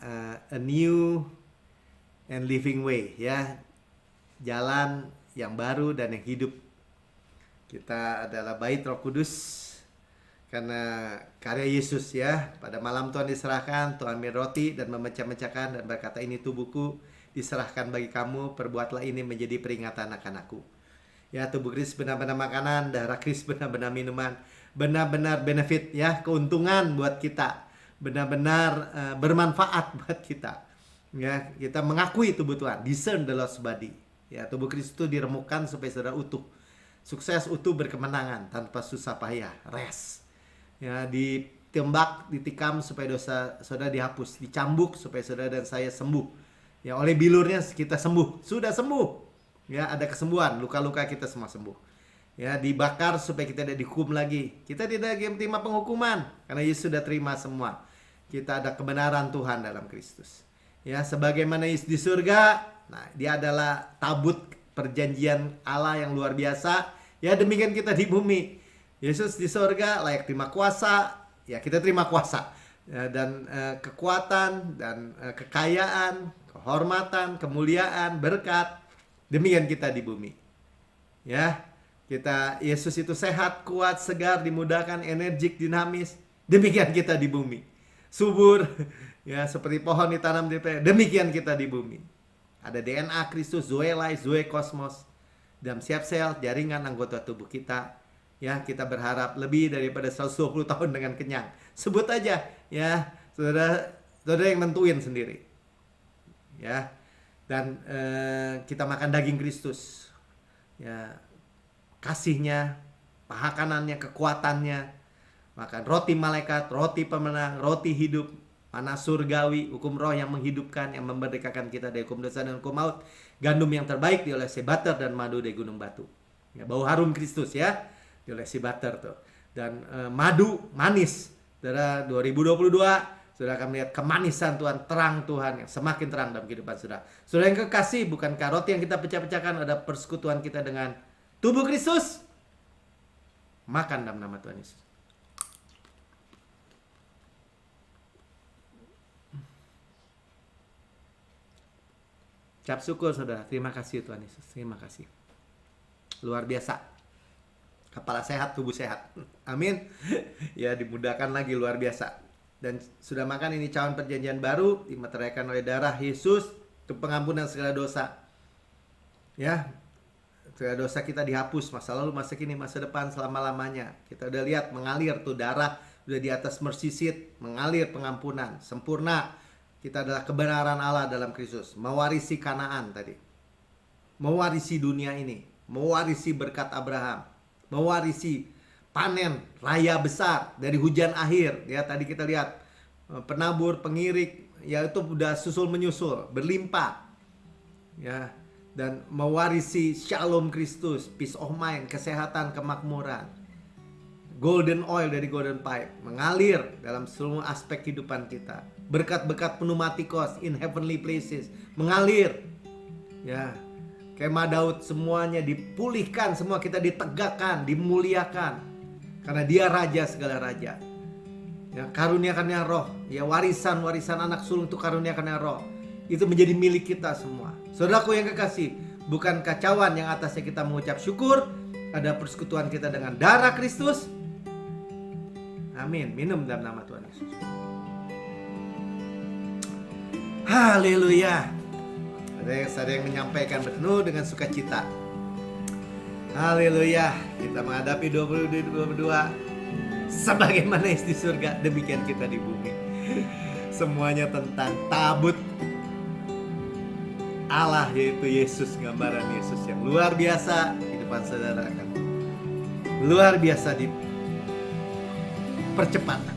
a new and living way, ya. jalan yang baru dan yang hidup. Kita adalah bait Roh Kudus karena karya Yesus ya. Pada malam Tuhan diserahkan, Tuhan ambil roti dan memecah-mecahkan dan berkata, ini tubuhku diserahkan bagi kamu, perbuatlah ini menjadi peringatan akan aku. Ya, tubuh Kristus benar-benar makanan, darah Kristus benar-benar minuman, benar-benar benefit ya, keuntungan buat kita, benar-benar bermanfaat buat kita. Ya, kita mengakui tubuh Tuhan, discern the Lord's body. Ya, tubuh Kristus itu diremukkan supaya saudara utuh, sukses, utuh, berkemenangan tanpa susah payah, rest. Ya, ditembak, ditikam supaya dosa saudara dihapus, dicambuk supaya saudara dan saya sembuh. Ya, oleh bilurnya kita sembuh, sudah sembuh. Ya, ada kesembuhan, luka-luka kita semua sembuh. Ya, dibakar supaya kita tidak dihukum lagi. Kita tidak lagi terima penghukuman karena Yesus sudah terima semua. Kita ada kebenaran Tuhan dalam Kristus. Ya, sebagaimana Yesus di surga, nah dia adalah tabut perjanjian Allah yang luar biasa. Ya, demikian kita di bumi. Yesus di surga layak terima kuasa, ya kita terima kuasa. Ya, dan kekuatan dan kekayaan, kehormatan, kemuliaan, berkat. Demikian kita di bumi. Ya, kita Yesus itu sehat, kuat, segar, dimudahkan, energik, dinamis. Demikian kita di bumi. Subur, ya seperti pohon ditanam di tanah. Demikian kita di bumi. Ada DNA Kristus, Zoe Life, Zoe Kosmos. Dalam setiap sel, jaringan anggota tubuh kita. Ya, kita berharap lebih daripada 120 tahun dengan kenyang. Sebut aja, ya, saudara yang nentuin sendiri. Ya. Dan kita makan daging Kristus, ya, kasihnya, paha kanannya, kekuatannya, makan roti malaikat, roti pemenang, roti hidup, mana surgawi, hukum roh yang menghidupkan, yang memerdekakan kita dari hukum dosa dan hukum maut, gandum yang terbaik diolesi butter dan madu dari gunung batu. Ya, bau harum Kristus ya, diolesi butter tuh. Dan madu manis. Saudara, 2022 saudara akan melihat kemanisan Tuhan, terang Tuhan yang semakin terang dalam kehidupan saudara. Saudara yang kekasih, bukankah roti yang kita pecah-pecahkan ada persekutuan kita dengan tubuh Kristus? Makan dalam nama Tuhan Yesus. Ucap syukur saudara, terima kasih Tuhan Yesus, terima kasih. Luar biasa. Kepala sehat, tubuh sehat. Amin. Ya, dimudahkan lagi, luar biasa. Dan sudah makan ini cawan perjanjian baru, dimeteraikan oleh darah Yesus untuk pengampunan segala dosa. Ya, segala dosa kita dihapus, masa lalu, masa kini, masa depan, selama-lamanya. Kita udah lihat mengalir tuh darah, udah di atas mercy seat, mengalir pengampunan, sempurna. Kita adalah kebenaran Allah dalam Kristus, mewarisi Kanaan tadi. Mewarisi dunia ini, mewarisi berkat Abraham, mewarisi panen raya besar dari hujan akhir. Ya, tadi kita lihat penabur, pengirik, ya itu udah susul menyusul, berlimpah. Ya, dan mewarisi shalom Kristus, peace of mind, kesehatan, kemakmuran. Golden oil dari golden pipe mengalir dalam seluruh aspek kehidupan kita. Berkat-berkat pneumatikos in heavenly places mengalir. Ya, kemah Daud semuanya dipulihkan, semua kita ditegakkan, dimuliakan. Karena dia raja segala raja. Ya, karuniakannya roh. Ya, warisan anak sulung itu karuniakannya roh. Itu menjadi milik kita semua. Saudaraku yang kekasih, bukan kacauan yang atasnya kita mengucap syukur. Ada persekutuan kita dengan darah Kristus. Amin. Minum dalam nama Tuhan Yesus. Haleluya. Ada yang menyampaikan penuh dengan sukacita. Haleluya. Kita menghadapi 2022 sebagaimana Yesus di surga, demikian kita di bumi. Semuanya tentang tabut Allah, yaitu Yesus, gambaran Yesus yang luar biasa di depan saudara akan luar biasa dipercepat.